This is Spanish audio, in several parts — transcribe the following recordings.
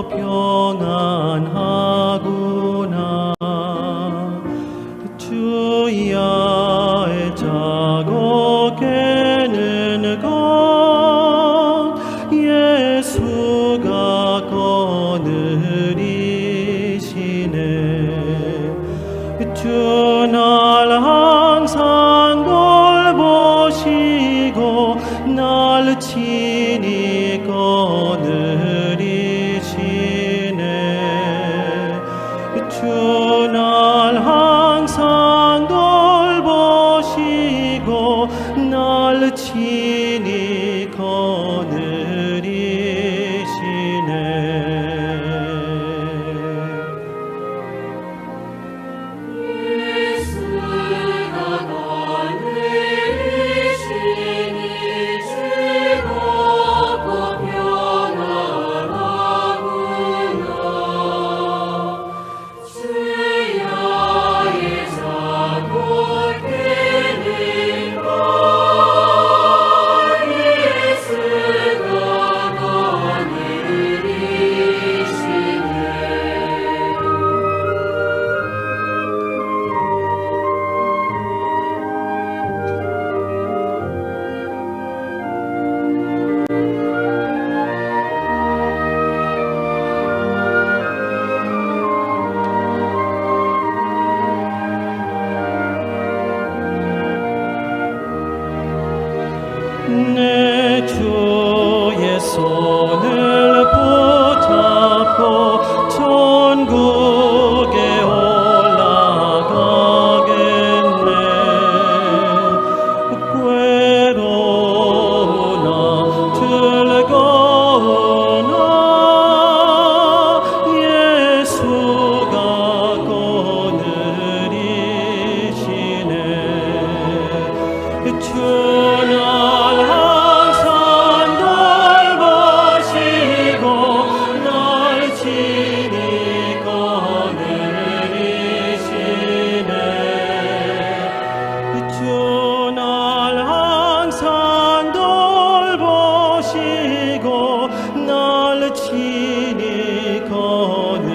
평안하구나. 주야의 자고 깨는 것 예수가 거느리시네. 주 날 항상 돌보시고 날 친히 거느리시네. 주 날 항상 돌보시고 날 친히 거느리시네. 내 주의 손을 붙잡고 천국에 올라가겠네. 괴로우나 즐거우나 예수가 거느리시네. 주 날 친히 거느리시네.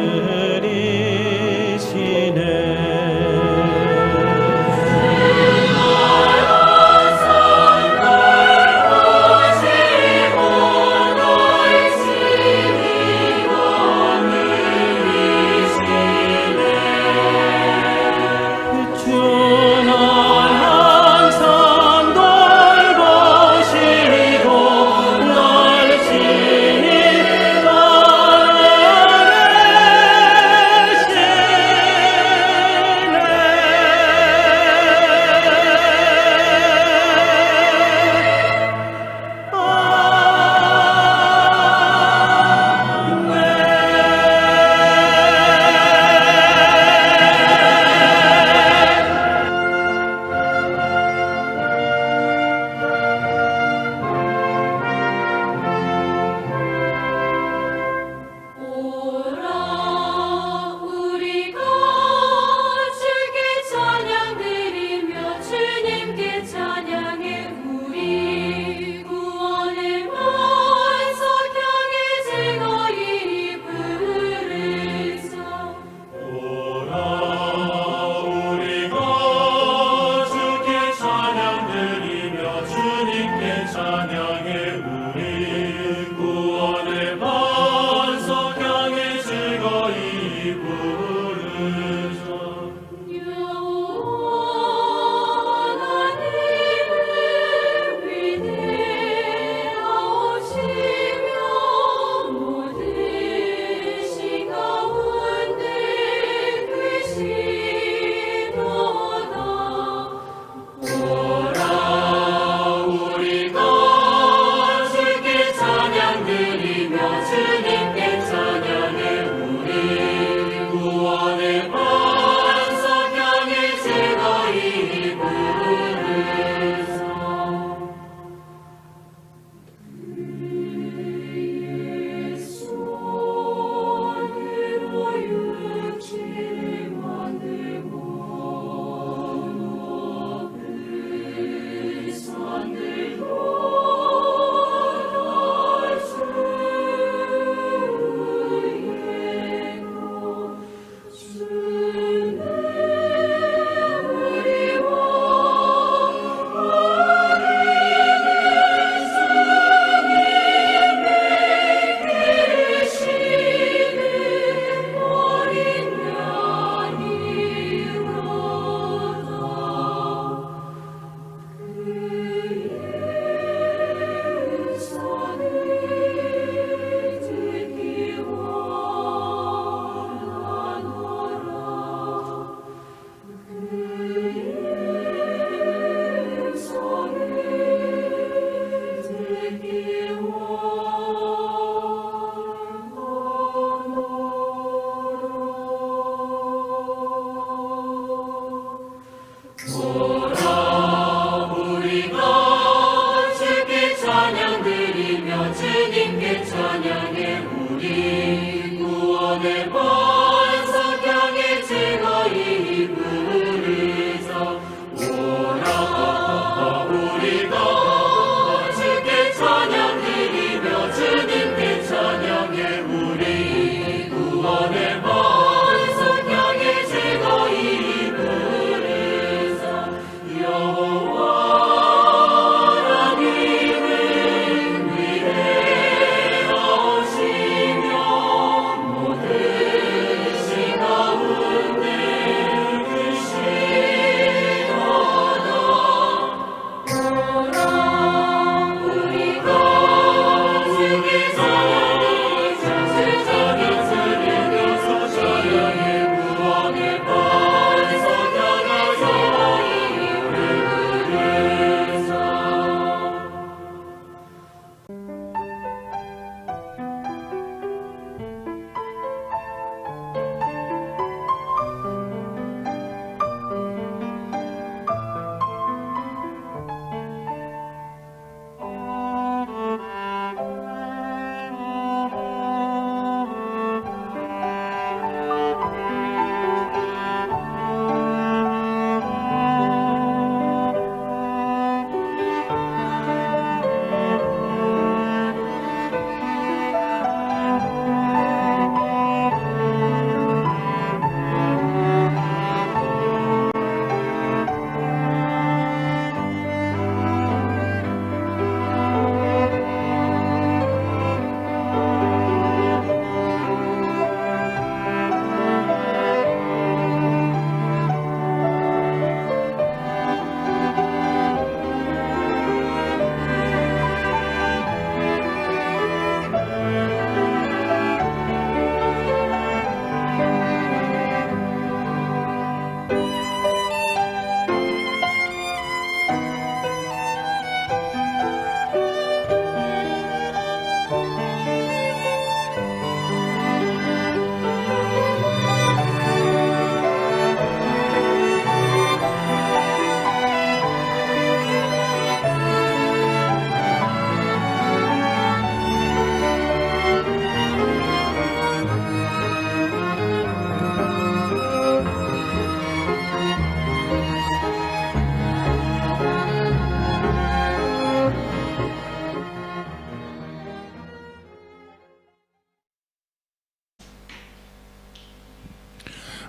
주님께 찬양해 우리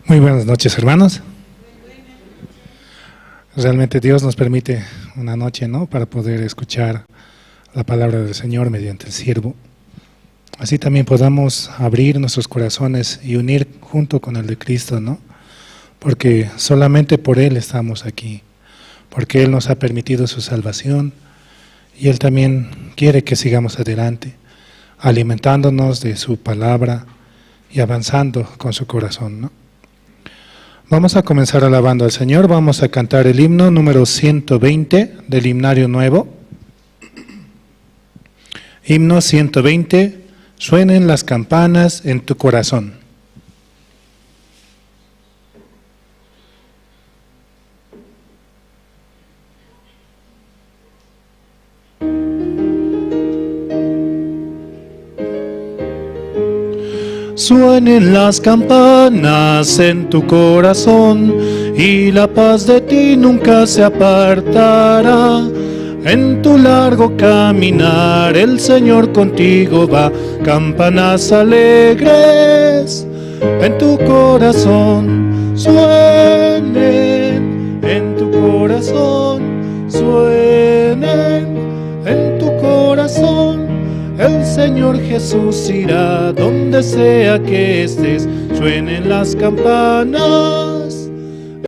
Muy buenas noches, hermanos. Realmente Dios nos permite una noche, ¿no?, para poder escuchar la palabra del Señor mediante el siervo. Así también podamos abrir nuestros corazones y unir junto con el de Cristo, ¿no? Porque solamente por Él estamos aquí, porque Él nos ha permitido su salvación y Él también quiere que sigamos adelante, alimentándonos de su palabra y avanzando con su corazón, ¿no? Vamos a comenzar alabando al Señor. Vamos a cantar el himno número 120 del Himnario Nuevo. Himno 120, suenen las campanas en tu corazón. Suenen las campanas en tu corazón y la paz de ti nunca se apartará. En tu largo caminar el Señor contigo va. Campanas alegres en tu corazón suenen, en tu corazón suenen, en tu corazón. El Señor Jesús irá donde sea que estés. Suenen las campanas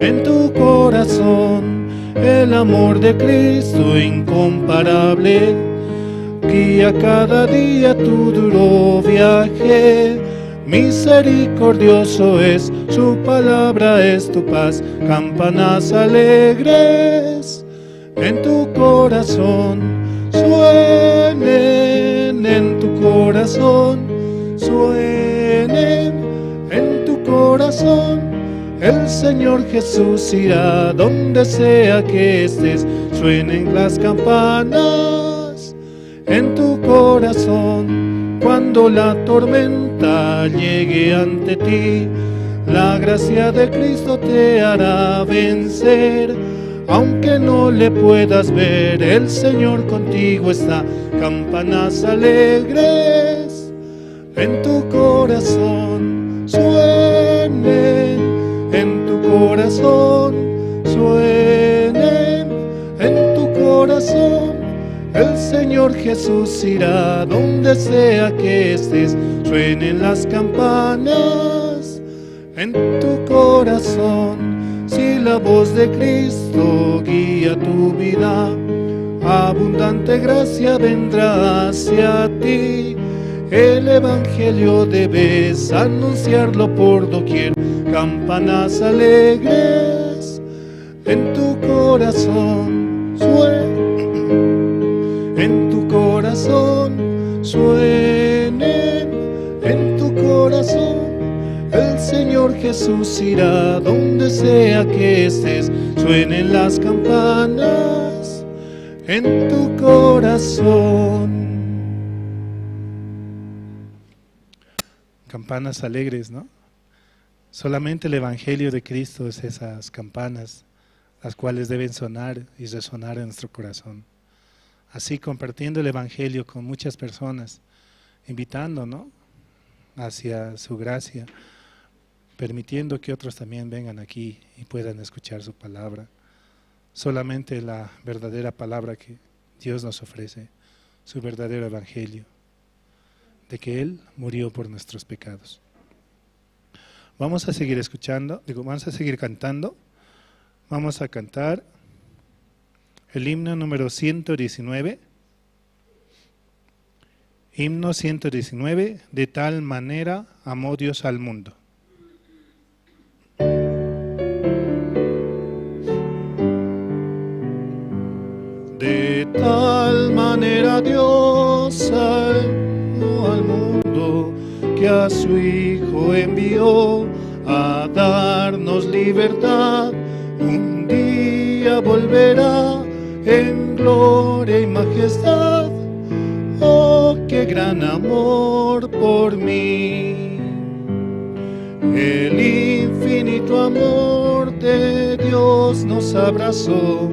en tu corazón. El amor de Cristo incomparable guía cada día tu duro viaje. Misericordioso es, su palabra es tu paz. Campanas alegres en tu corazón suenen, en tu corazón suenen, en tu corazón. El Señor Jesús irá donde sea que estés. Suenen las campanas en tu corazón. Cuando la tormenta dificultad llegue ante ti, la gracia de Cristo te hará vencer. Aunque no le puedas ver, el Señor contigo está. Campanas alegres en tu corazón suenen, en tu corazón suenen, en tu corazón. El Señor Jesús irá donde sea que estés. Suenen las campanas en tu corazón. Si la voz de Cristo guía tu vida, abundante gracia vendrá hacia ti. El Evangelio debes anunciarlo por doquier. Campanas alegres en tu corazón suenen, en tu corazón suenen, en tu corazón. El Señor Jesús irá donde sea que estés. Suenen las campanas en tu corazón. Campanas alegres, ¿no? Solamente el Evangelio de Cristo es esas campanas, las cuales deben sonar y resonar en nuestro corazón. Así, compartiendo el Evangelio con muchas personas, invitando, ¿no?, hacia su gracia, permitiendo que otros también vengan aquí y puedan escuchar su palabra. Solamente la verdadera palabra que Dios nos ofrece, su verdadero Evangelio, de que Él murió por nuestros pecados. Vamos a seguir escuchando, vamos a seguir cantando. Vamos a cantar el himno número 119. Himno 119, de tal manera amó Dios al mundo. De tal manera Dios amó al mundo, que a su Hijo envió a darnos libertad. Un día volverá en gloria y majestad. Oh, qué gran amor por mí. El infinito amor de Dios nos abrazó,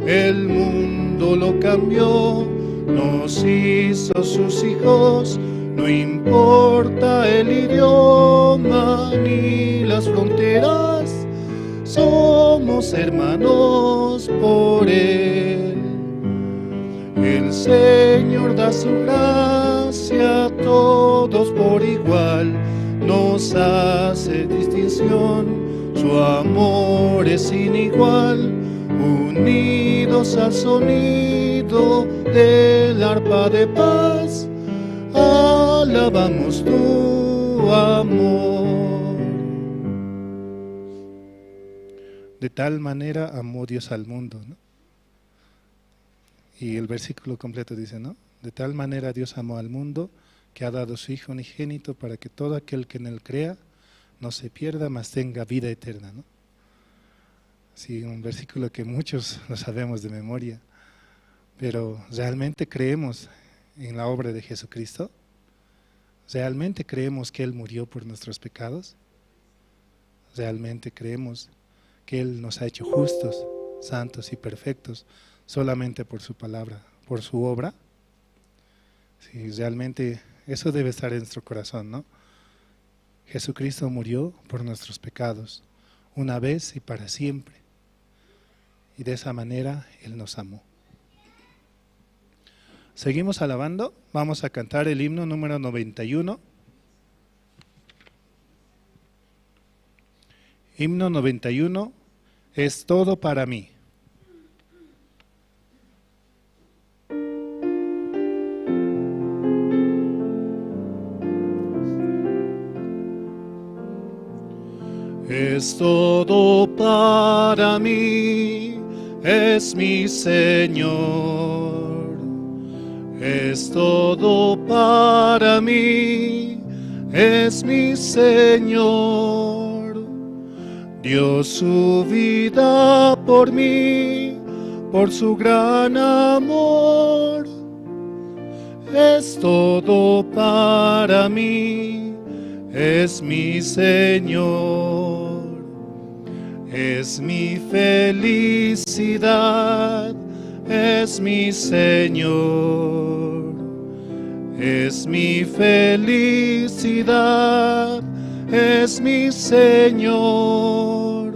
el mundo lo cambió, nos hizo sus hijos. No importa el idioma ni las fronteras, somos hermanos por Él. El Señor da su gracia a todos por igual, nos hace distinción, su amor es sin igual. Unidos al sonido del arpa de paz, alabamos tu amor. De tal manera amó Dios al mundo, ¿no? Y el versículo completo dice, ¿no? De tal manera Dios amó al mundo, que ha dado su Hijo unigénito, para que todo aquel que en Él crea no se pierda, mas tenga vida eterna, ¿no? Sí, un versículo que muchos lo sabemos de memoria, pero ¿realmente creemos en la obra de Jesucristo? ¿Realmente creemos que Él murió por nuestros pecados? ¿Realmente creemos que Él nos ha hecho justos, santos y perfectos solamente por su palabra, por su obra? Sí, realmente eso debe estar en nuestro corazón, ¿no? Jesucristo murió por nuestros pecados, una vez y para siempre. Y de esa manera Él nos amó. Seguimos alabando, vamos a cantar el himno número 91. Himno 91, es todo para mí. Es todo para mí, es mi Señor. Es todo para mí, es mi Señor. Dio su vida por mí, por su gran amor. Es todo para mí, es mi Señor. Es mi felicidad, es mi Señor. Es mi felicidad, es mi Señor.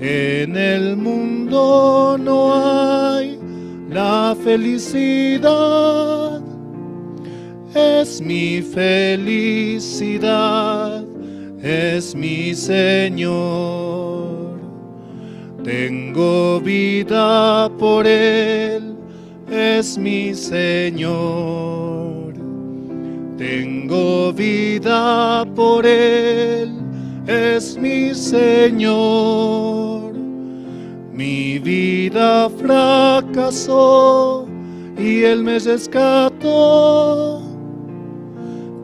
En el mundo no hay la felicidad, es mi felicidad, es mi Señor. Tengo vida por Él, es mi Señor. Tengo vida por Él, es mi Señor. Mi vida fracasó y Él me rescató.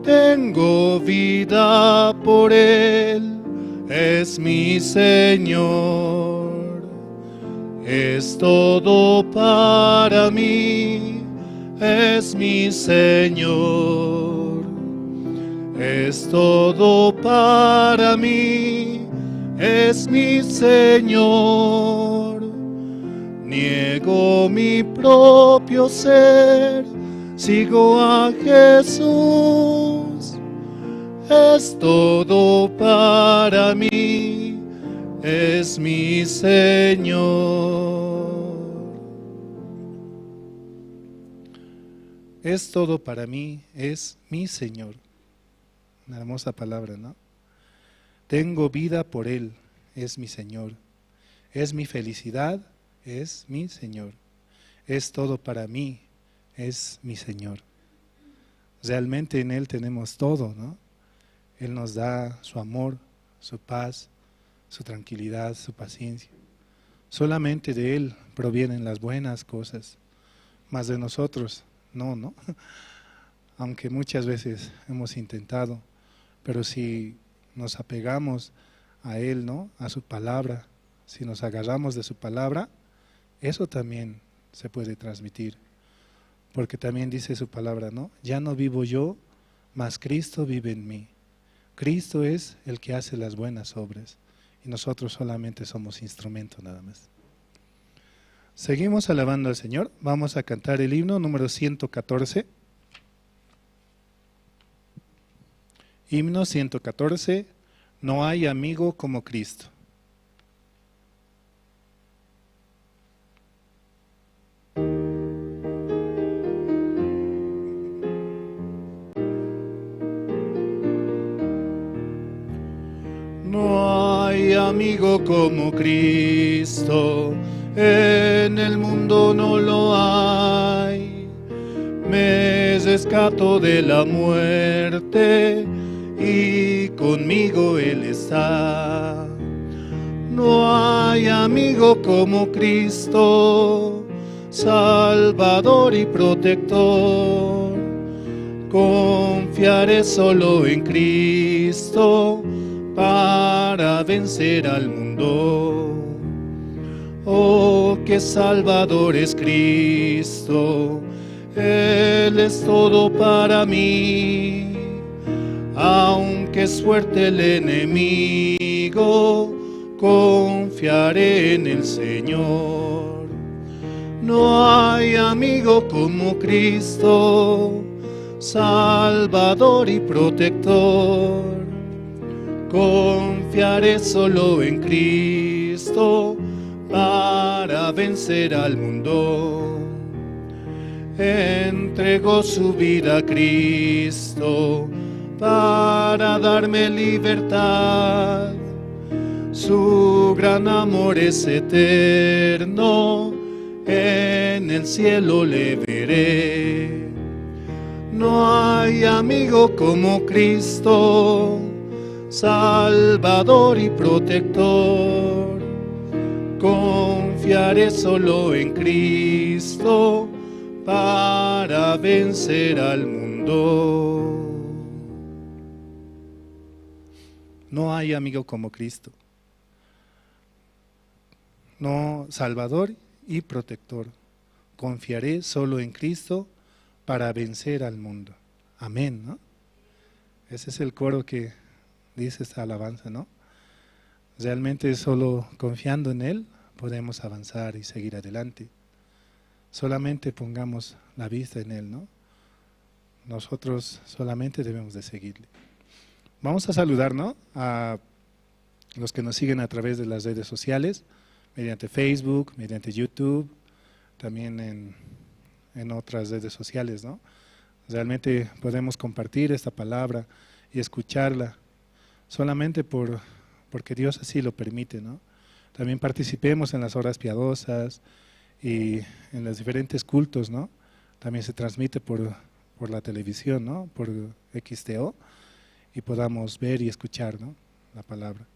Tengo vida por Él, es mi Señor. Es todo para mí, es mi Señor. Es todo para mí, es mi Señor. Niego mi propio ser, sigo a Jesús. Es todo para mí, es mi Señor. Es todo para mí, es mi Señor. Una hermosa palabra, ¿no? Tengo vida por Él, es mi Señor. Es mi felicidad, es mi Señor. Es todo para mí, es mi Señor. Realmente en Él tenemos todo, ¿no? Él nos da su amor, su paz, su tranquilidad, su paciencia. Solamente de Él provienen las buenas cosas, más de nosotros no. Aunque muchas veces hemos intentado, pero si nos apegamos a Él, ¿no? A su palabra, si nos agarramos de su palabra, eso también se puede transmitir. Porque también dice su palabra, ¿no? Ya no vivo yo, mas Cristo vive en mí. Cristo es el que hace las buenas obras y nosotros solamente somos instrumento nada más. Seguimos alabando al Señor. Vamos a cantar el himno número 114. Himno 114. No hay amigo como Cristo. No hay amigo como Cristo, en el mundo no lo hay. Me rescato de la muerte y conmigo Él está. No hay amigo como Cristo, Salvador y protector. Confiaré solo en Cristo para vencer al mundo. Oh, qué Salvador es Cristo, Él es todo para mí. Aunque es fuerte el enemigo, confiaré en el Señor. No hay amigo como Cristo, Salvador y protector. Confiaré solo en Cristo para vencer al mundo. Entregó su vida a Cristo para darme libertad. Su gran amor es eterno, en el cielo le veré. No hay amigo como Cristo, Salvador y protector. Confiaré solo en Cristo para vencer al mundo. No hay amigo como Cristo. No, Salvador y protector. Confiaré solo en Cristo para vencer al mundo. Amén, ¿no? Ese es el coro que dice esta alabanza, ¿no? Realmente solo confiando en Él podemos avanzar y seguir adelante. Solamente pongamos la vista en Él, ¿no? Nosotros solamente debemos de seguirle. Vamos a saludar, ¿no?, a los que nos siguen a través de las redes sociales, mediante Facebook, mediante YouTube, también en otras redes sociales, ¿no? Realmente podemos compartir esta palabra y escucharla solamente porque Dios así lo permite, ¿no? También participemos en las horas piadosas y en los diferentes cultos, ¿no? También se transmite por la televisión, ¿no?, por XTO, y podamos ver y escuchar, ¿no?, la palabra.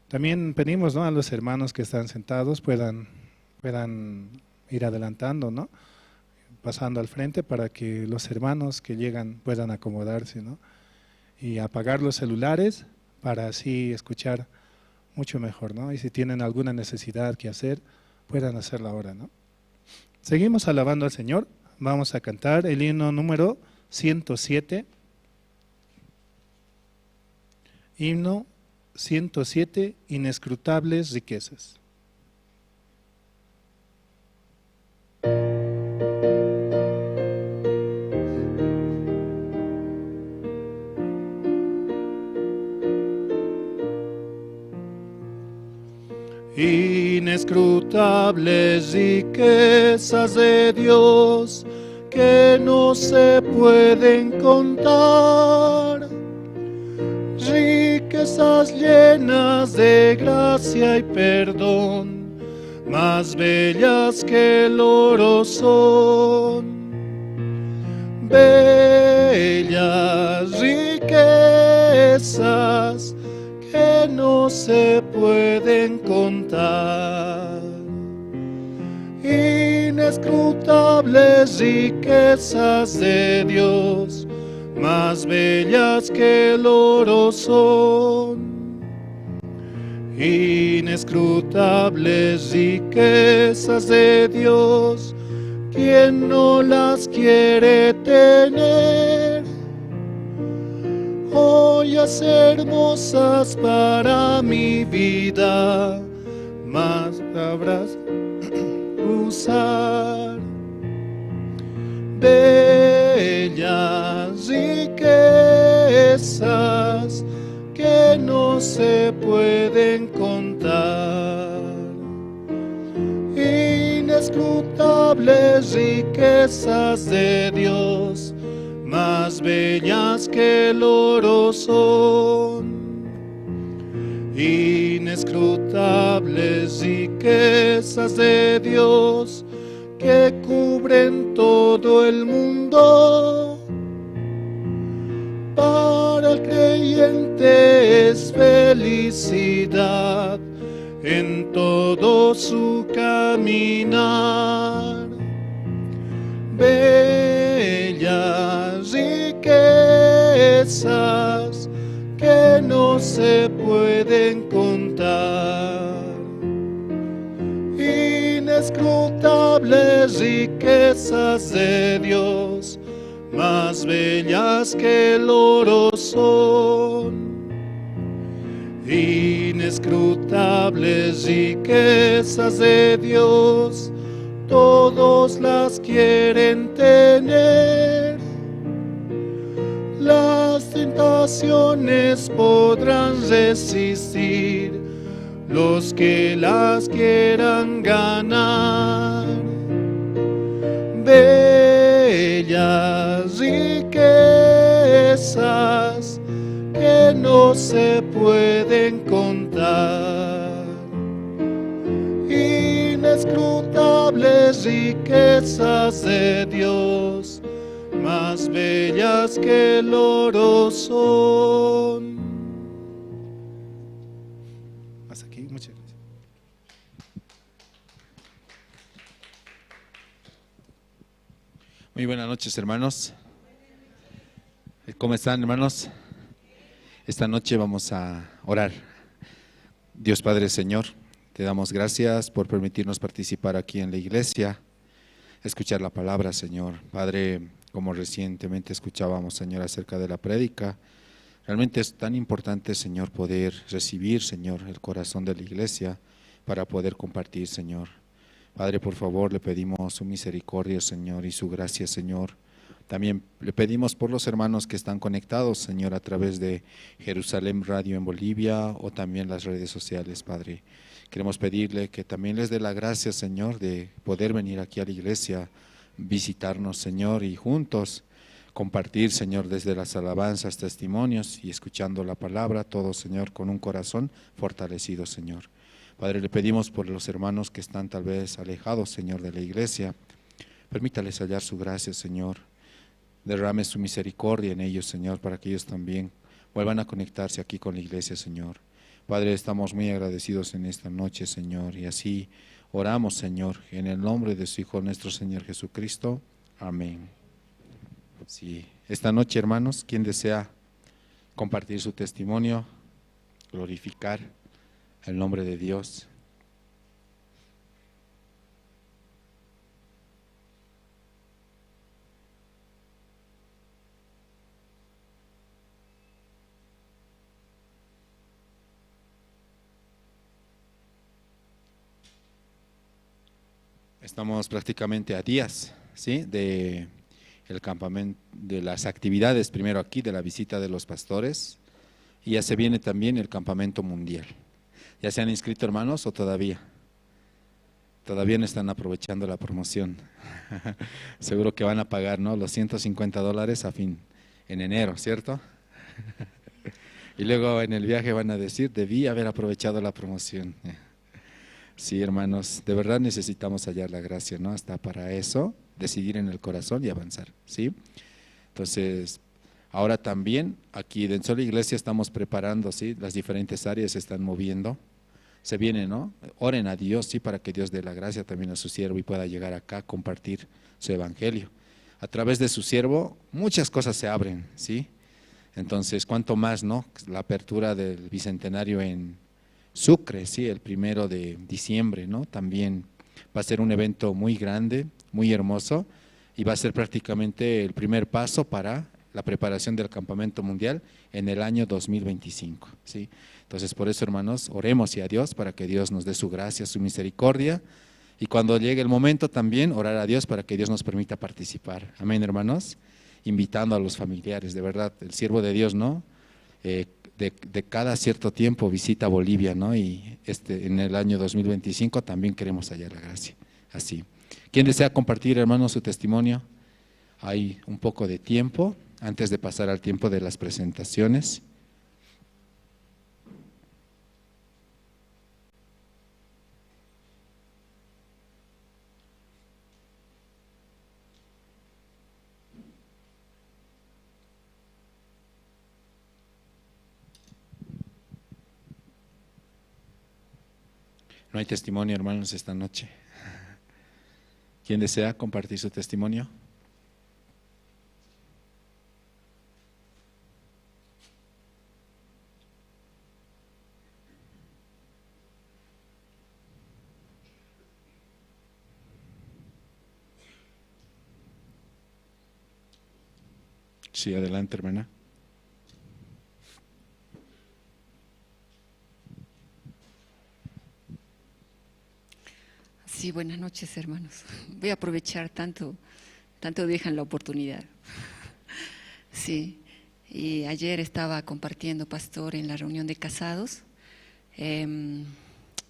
También pedimos, ¿no?, a los hermanos que están sentados puedan ir adelantando, ¿no?, pasando al frente para que los hermanos que llegan puedan acomodarse, ¿no?, y apagar los celulares para así escuchar mucho mejor, ¿no? Y si tienen alguna necesidad que hacer, puedan hacerla ahora, ¿no? Seguimos alabando al Señor. Vamos a cantar el himno número 107. Himno 107, inescrutables riquezas. Inescrutables riquezas de Dios que no se pueden contar, riquezas llenas de gracia y perdón, más bellas que el oro son. Bellas riquezas que no se pueden contar, inescrutables riquezas de Dios, más bellas que el oro son. Inescrutables riquezas de Dios, ¿quién no las quiere tener? Joyas hermosas para mi vida, más sabrás usar. Bellas riquezas que no se pueden contar, inescrutables riquezas de Dios, más bellas que el oro son. Inescrutables riquezas de Dios que cubren todo el mundo. Para el creyente es felicidad en todo su caminar. Bellas riquezas que no se pueden contar, inescrutables riquezas de Dios, más bellas que el oro son. Inescrutables riquezas de Dios, todos las quieren tener. Las tentaciones podrán resistir los que las quieran ganar. Bellas riquezas que no se pueden contar, inescrutables riquezas de Dios, más bellas que el oro son. Hasta aquí, muchas gracias. Muy buenas noches, hermanos. ¿Cómo están, hermanos? Esta noche vamos a orar. Dios Padre, Señor, te damos gracias por permitirnos participar aquí en la iglesia, escuchar la palabra, Señor. Padre, como recientemente escuchábamos, Señor, acerca de la prédica, Realmente es tan importante, Señor, poder recibir, Señor, el corazón de la iglesia para poder compartir, Señor. Padre, por favor, le pedimos su misericordia, Señor, y su gracia, Señor. También le pedimos por los hermanos que están conectados, Señor, a través de Jerusalén Radio en Bolivia o también las redes sociales, Padre. Queremos pedirle que también les dé la gracia, Señor, de poder venir aquí a la iglesia, visitarnos, Señor, y juntos compartir, Señor, desde las alabanzas, testimonios y escuchando la palabra, todo, Señor, con un corazón fortalecido, Señor. Padre, le pedimos por los hermanos que están tal vez alejados, Señor, de la iglesia. Permítales hallar su gracia, Señor. Derrame su misericordia en ellos, Señor, para que ellos también vuelvan a conectarse aquí con la iglesia, Señor. Padre, estamos muy agradecidos en esta noche, Señor, y así oramos, Señor, en el nombre de su Hijo, nuestro Señor Jesucristo. Amén. Sí, esta noche, hermanos, quien desea compartir su testimonio, glorificar el nombre de Dios. Estamos prácticamente a días, ¿sí?, de el campamento, de las actividades, primero aquí, de la visita de los pastores, y ya se viene también el campamento mundial. ¿Ya se han inscrito, hermanos, o todavía? Todavía no están aprovechando la promoción. Seguro que van a pagar, ¿no?, los $150 en enero, ¿cierto? Y luego en el viaje van a decir, debí haber aprovechado la promoción. Sí, hermanos, de verdad necesitamos hallar la gracia, ¿no?, hasta para eso, decidir en el corazón y avanzar, ¿sí? Entonces, ahora también aquí dentro de la iglesia estamos preparando, ¿sí?, las diferentes áreas se están moviendo, se viene, ¿no? Oren a Dios, ¿sí?, para que Dios dé la gracia también a su siervo y pueda llegar acá a compartir su evangelio. A través de su siervo muchas cosas se abren, ¿sí? Entonces, cuánto más, ¿no?, la apertura del bicentenario en Sucre, sí, el 1 de diciembre, ¿no? También va a ser un evento muy grande, muy hermoso, y va a ser prácticamente el primer paso para la preparación del campamento mundial en el año 2025, ¿sí? Entonces, por eso, hermanos, oremos a Dios para que Dios nos dé su gracia, su misericordia, y cuando llegue el momento también orar a Dios para que Dios nos permita participar. Amén, hermanos, invitando a los familiares, de verdad, el siervo de Dios, ¿no?, de cada cierto tiempo visita Bolivia, ¿no?, y en el año 2025 también queremos hallar la gracia. Así. ¿Quién desea compartir, hermanos, su testimonio? Hay un poco de tiempo antes de pasar al tiempo de las presentaciones. No hay testimonio, hermanos, esta noche. ¿Quién desea compartir su testimonio? Sí, adelante, hermana. Sí, buenas noches, hermanos. Voy a aprovechar tanto dejan la oportunidad. Sí, y ayer estaba compartiendo, pastor, en la reunión de casados,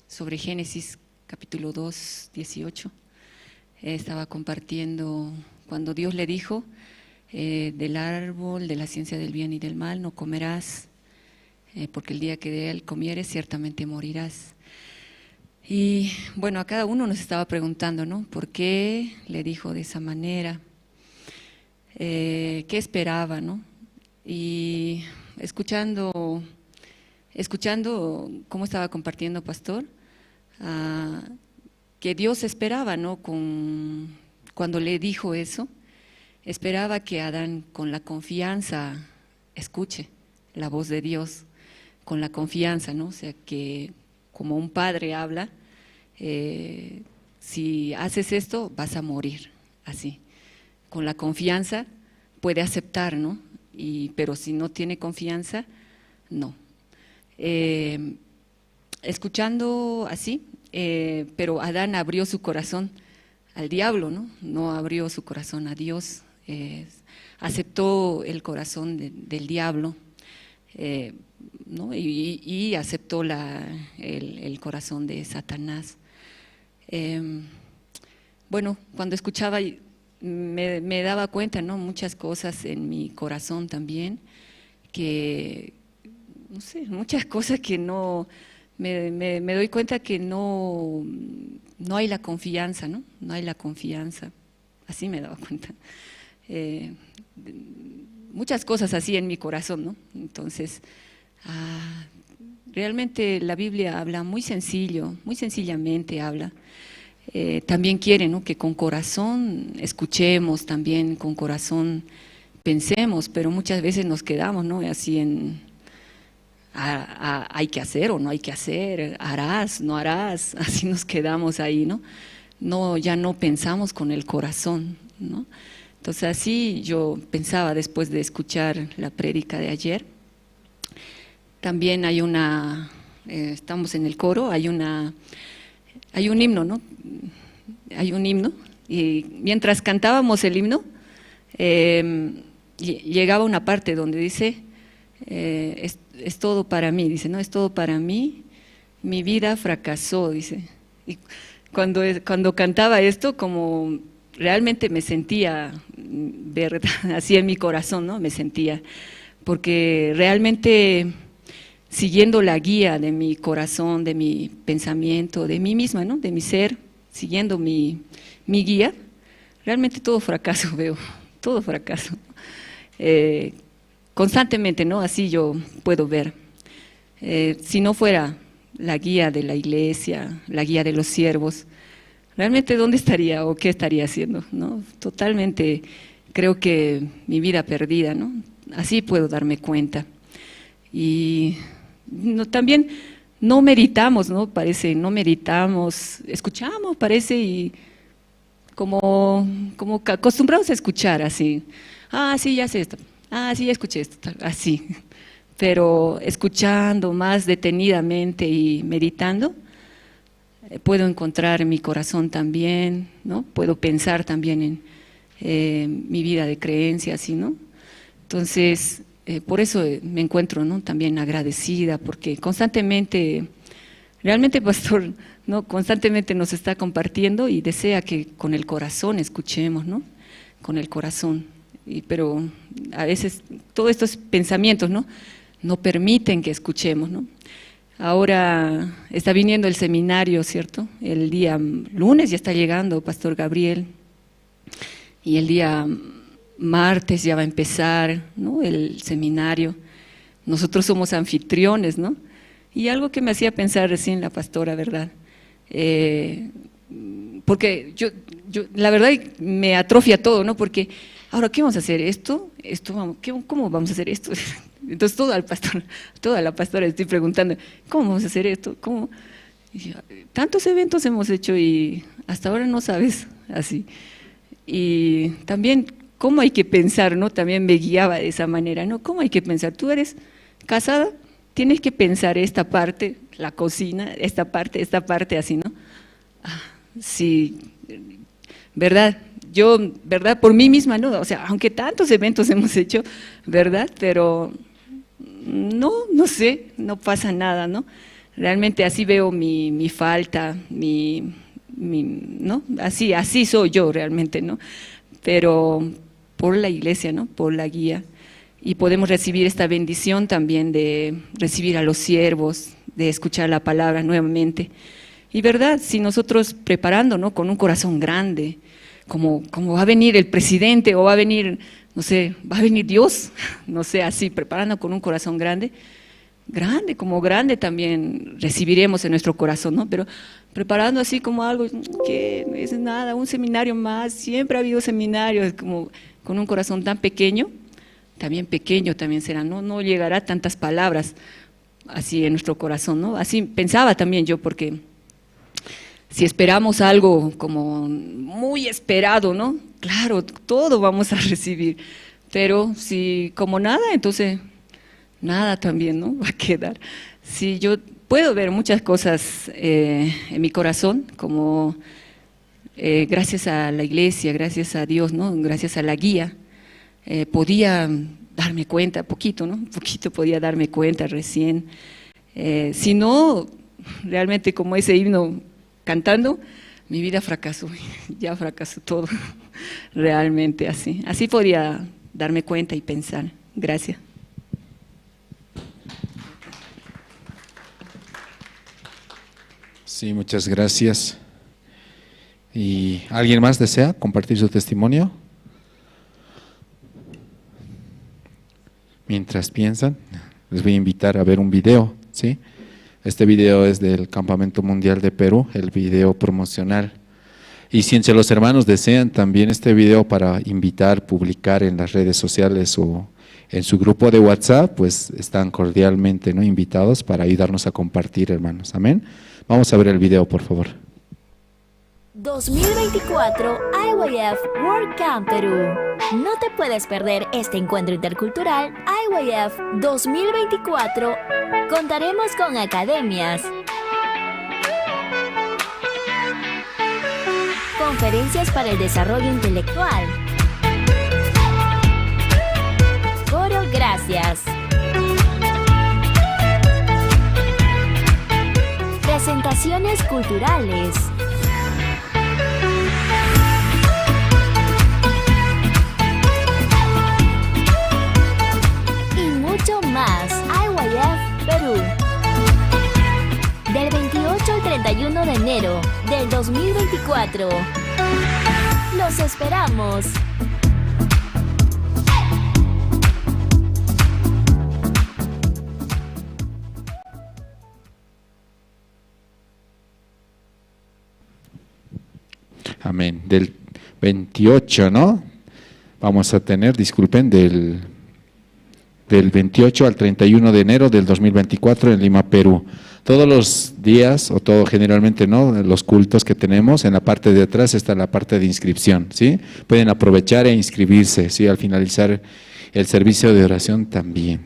sobre Génesis capítulo 2, 18. Estaba compartiendo cuando Dios le dijo, del árbol de la ciencia del bien y del mal no comerás, porque el día que de él comieres ciertamente morirás. Y bueno, a cada uno nos estaba preguntando, ¿no?, ¿por qué le dijo de esa manera? ¿Qué esperaba, no? Y escuchando cómo estaba compartiendo pastor, que Dios esperaba, ¿no?, cuando le dijo eso, esperaba que Adán con la confianza escuche la voz de Dios, con la confianza, ¿no? O sea, que como un padre habla, si haces esto vas a morir, así. Con la confianza puede aceptar, ¿no?, pero si no tiene confianza, no. Escuchando así, pero Adán abrió su corazón al diablo, ¿no? No abrió su corazón a Dios, aceptó el corazón del diablo, ¿no? y aceptó el corazón de Satanás. Bueno, cuando escuchaba me daba cuenta, ¿no? Muchas cosas en mi corazón también, que, no sé, muchas cosas que no, me doy cuenta que no hay la confianza, ¿no? No hay la confianza, así me daba cuenta. Muchas cosas así en mi corazón, ¿no? Entonces, realmente la Biblia habla muy sencillo, muy sencillamente habla. También quiere, ¿no? Que con corazón escuchemos, también con corazón pensemos, pero muchas veces nos quedamos, ¿no? Así hay que hacer o no hay que hacer, harás, no harás, así nos quedamos ahí, ¿no? No, ya no pensamos con el corazón, ¿no? Entonces así yo pensaba después de escuchar la prédica de ayer. También hay estamos en el coro, hay un himno, ¿no? Hay un himno, y mientras cantábamos el himno, llegaba una parte donde dice, es todo para mí, dice, ¿no? Es todo para mí, mi vida fracasó, dice. Y cuando cantaba esto, como realmente me sentía, ¿verdad? Así en mi corazón, ¿no? Me sentía, porque realmente siguiendo la guía de mi corazón, de mi pensamiento, de mí misma, ¿no? De mi ser, siguiendo mi guía, realmente todo fracaso veo, todo fracaso. Constantemente, ¿no? Así yo puedo ver. Si no fuera la guía de la iglesia, la guía de los siervos, realmente ¿dónde estaría o qué estaría haciendo? ¿No? Totalmente creo que mi vida perdida, ¿no? Así puedo darme cuenta. Y también no meditamos, ¿no? Parece, no meditamos, escuchamos, parece, y como acostumbrados a escuchar así. Sí, ya sé esto. Sí, ya escuché esto, así. Pero escuchando más detenidamente y meditando, puedo encontrar mi corazón también, ¿no? Puedo pensar también en mi vida de creencia, así, ¿no? Entonces, por eso me encuentro, ¿no? También agradecida, porque constantemente, realmente Pastor, ¿no? Constantemente nos está compartiendo y desea que con el corazón escuchemos, ¿no? Con el corazón. Pero a veces todos estos pensamientos, ¿no? No permiten que escuchemos, ¿no? Ahora está viniendo el seminario, ¿cierto? El día lunes ya está llegando Pastor Gabriel, y el día martes ya va a empezar, ¿no? El seminario. Nosotros somos anfitriones, ¿no? Y algo que me hacía pensar recién la pastora, ¿verdad? Porque yo la verdad me atrofia todo, ¿no? Porque ahora, ¿qué vamos a hacer? ¿Cómo vamos a hacer esto? Entonces toda la pastora estoy preguntando, ¿cómo vamos a hacer esto? ¿Cómo? Y yo, tantos eventos hemos hecho y hasta ahora no sabes, así. Y también cómo hay que pensar, ¿no? También me guiaba de esa manera, ¿no? ¿Cómo hay que pensar? Tú eres casada, tienes que pensar esta parte, la cocina, esta parte, así, ¿no? Sí, ¿verdad? Yo, ¿verdad? Por mí misma, ¿no? O sea, aunque tantos eventos hemos hecho, ¿verdad? Pero no sé, no pasa nada, ¿no? Realmente así veo mi falta, ¿no? Así soy yo realmente, ¿no? Pero por la iglesia, ¿no? Por la guía. Y podemos recibir esta bendición también de recibir a los siervos, de escuchar la palabra nuevamente. Y verdad, si nosotros preparando, ¿no? Con un corazón grande, como va a venir el presidente o va a venir, no sé, va a venir Dios, no sé, así, preparando con un corazón grande también recibiremos en nuestro corazón, ¿no? Pero preparando así como algo que no es nada, un seminario más, siempre ha habido seminarios, como con un corazón tan pequeño también será, no llegará tantas palabras así en nuestro corazón, ¿no? Así pensaba también yo, porque si esperamos algo como muy esperado, ¿no? Claro, todo vamos a recibir, Pero si como nada, entonces nada también, ¿no? Va a quedar. Si yo puedo ver muchas cosas en mi corazón, como gracias a la iglesia, gracias a Dios, ¿no? Gracias a la guía, podía darme cuenta, poquito, ¿no? Un poquito podía darme cuenta recién. Si no, realmente como ese himno cantando, mi vida fracasó, ya fracasó todo, realmente así. Así podía darme cuenta y pensar. Gracias. Sí, muchas gracias. ¿Y alguien más desea compartir su testimonio? Mientras piensan, les voy a invitar a ver un video, ¿sí? Este video es del Campamento Mundial de Perú, el video promocional. Y si entre los hermanos desean también este video para invitar, publicar en las redes sociales o en su grupo de WhatsApp, pues están cordialmente, ¿no?, invitados para ayudarnos a compartir, hermanos. Amén. Vamos a ver el video, por favor. 2024 IYF World Camp Perú. No te puedes perder este encuentro intercultural IYF 2024. Contaremos con academias, conferencias para el desarrollo intelectual, coro gracias, presentaciones culturales, mucho más. IYF Perú. Del 28 al 31 de enero del 2024. Los esperamos. Amén. Del 28, ¿no? Vamos a tener, disculpen, del 28 al 31 de enero del 2024 en Lima, Perú. Todos los días, o todo generalmente, ¿no?, los cultos que tenemos, en la parte de atrás está la parte de inscripción, ¿sí? Pueden aprovechar e inscribirse, ¿sí?, al finalizar el servicio de oración también.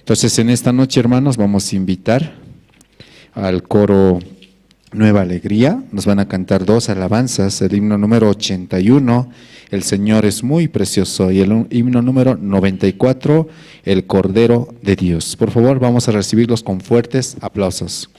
Entonces, en esta noche, hermanos, vamos a invitar al coro Nueva Alegría. Nos van a cantar 2 alabanzas, el himno número 81, El Señor es muy precioso, y el himno número 94, El Cordero de Dios. Por favor, vamos a recibirlos con fuertes aplausos.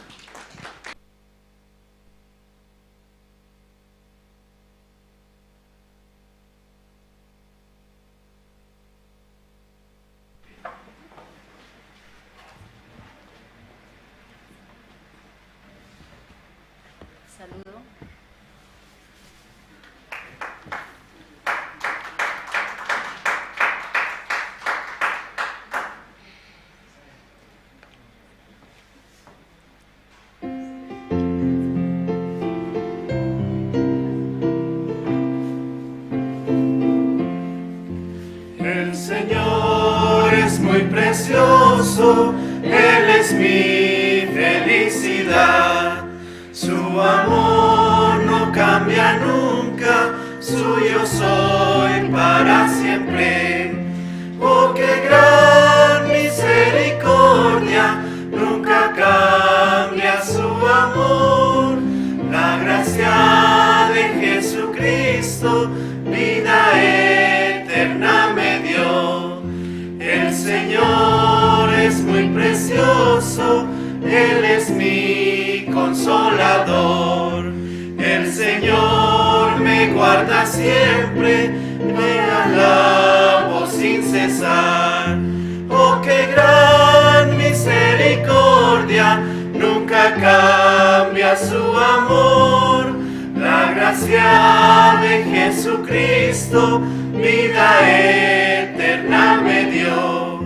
El Señor es muy precioso, Él es mi felicidad. Su amor no cambia nunca, suyo soy para siempre. Oh, qué gran misericordia, nunca cambia su amor. La gracia de Jesucristo, vida eterna me dio. El Señor es muy precioso, Él es mi consolador. El Señor me guarda siempre, me alabo sin cesar. Oh, qué gran misericordia, nunca cambia su amor. La gracia de Jesucristo, vida eterna me dio.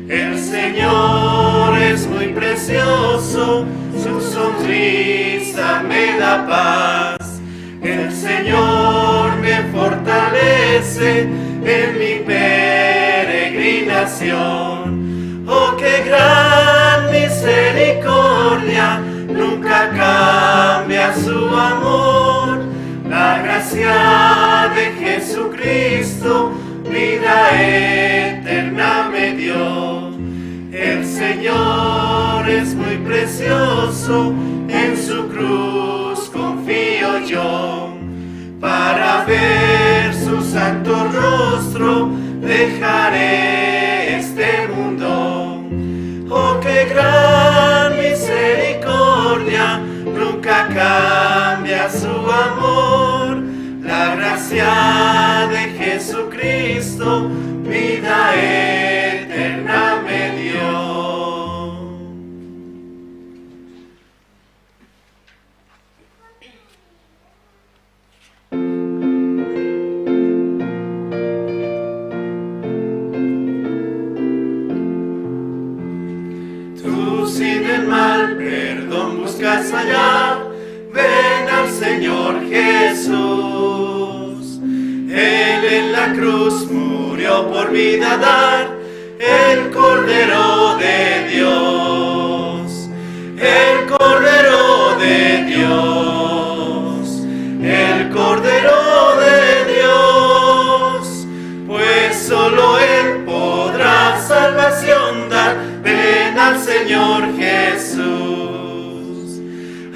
El Señor es muy precioso, su sonrisa me da paz. El Señor me fortalece en mi peregrinación. Oh, qué gran misericordia, nunca cambia su amor. La gracia de Jesucristo, vida eterna precioso, en su cruz confío yo. Para ver su santo rostro, dejaré este mundo. Oh, qué gran misericordia, nunca cambia su amor. La gracia de Jesucristo, vida eterna me dio. Tú sin el mal perdón buscas hallar, ven al Señor Jesús. Él en la cruz murió por vida dar, el Cordero de Dios, el Cordero de Dios, el Cordero de Dios, pues solo Él podrá salvación dar. Ven al Señor Jesús.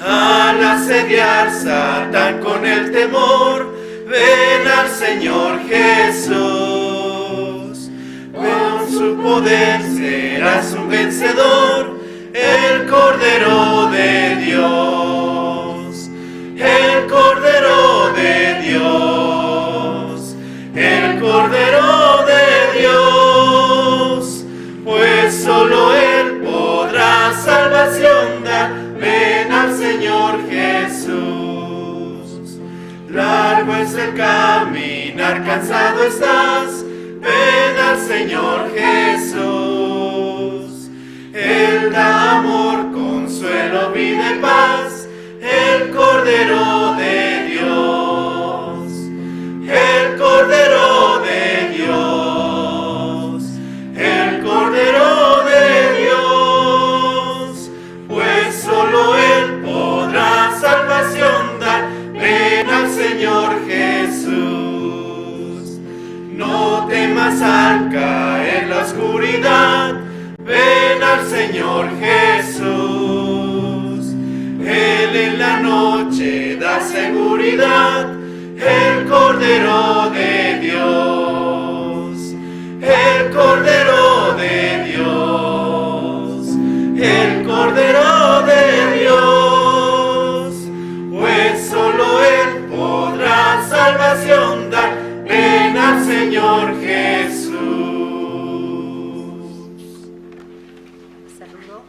Al asediar Satán con el temor, ven al Señor Jesús. Con su poder serás un vencedor, el Cordero de Dios, el Cordero de Dios, el Cordero de Dios, pues solo Él podrá salvación dar. Ven al Señor Jesús. Largo es el caminar, cansado estás, ven al Señor Jesús. Él da amor, consuelo, vida y paz, el Cordero de Dios, el Cordero de Dios, el Cordero de Dios, pues solo Él podrá salvación dar. Ven al Señor Jesús. No temas al caer la oscuridad, ven al Señor Jesús. Él en la noche da seguridad, el Cordero de Dios, el Cordero de Dios, el Cordero de Dios, pues solo Él podrá salvación dar. Ven al Señor Jesús. Saludo.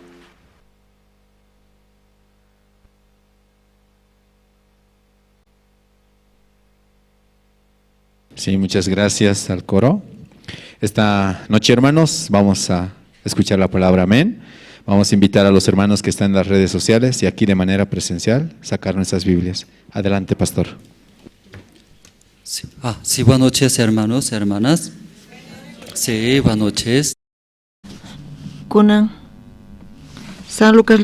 Sí, muchas gracias al coro. Esta noche, hermanos, vamos a escuchar la palabra amén. Vamos a invitar a los hermanos que están en las redes sociales y aquí de manera presencial sacar nuestras Biblias. Adelante, pastor. Sí, buenas noches, hermanos, hermanas. Sí, buenas noches. Kunan. San Lucas.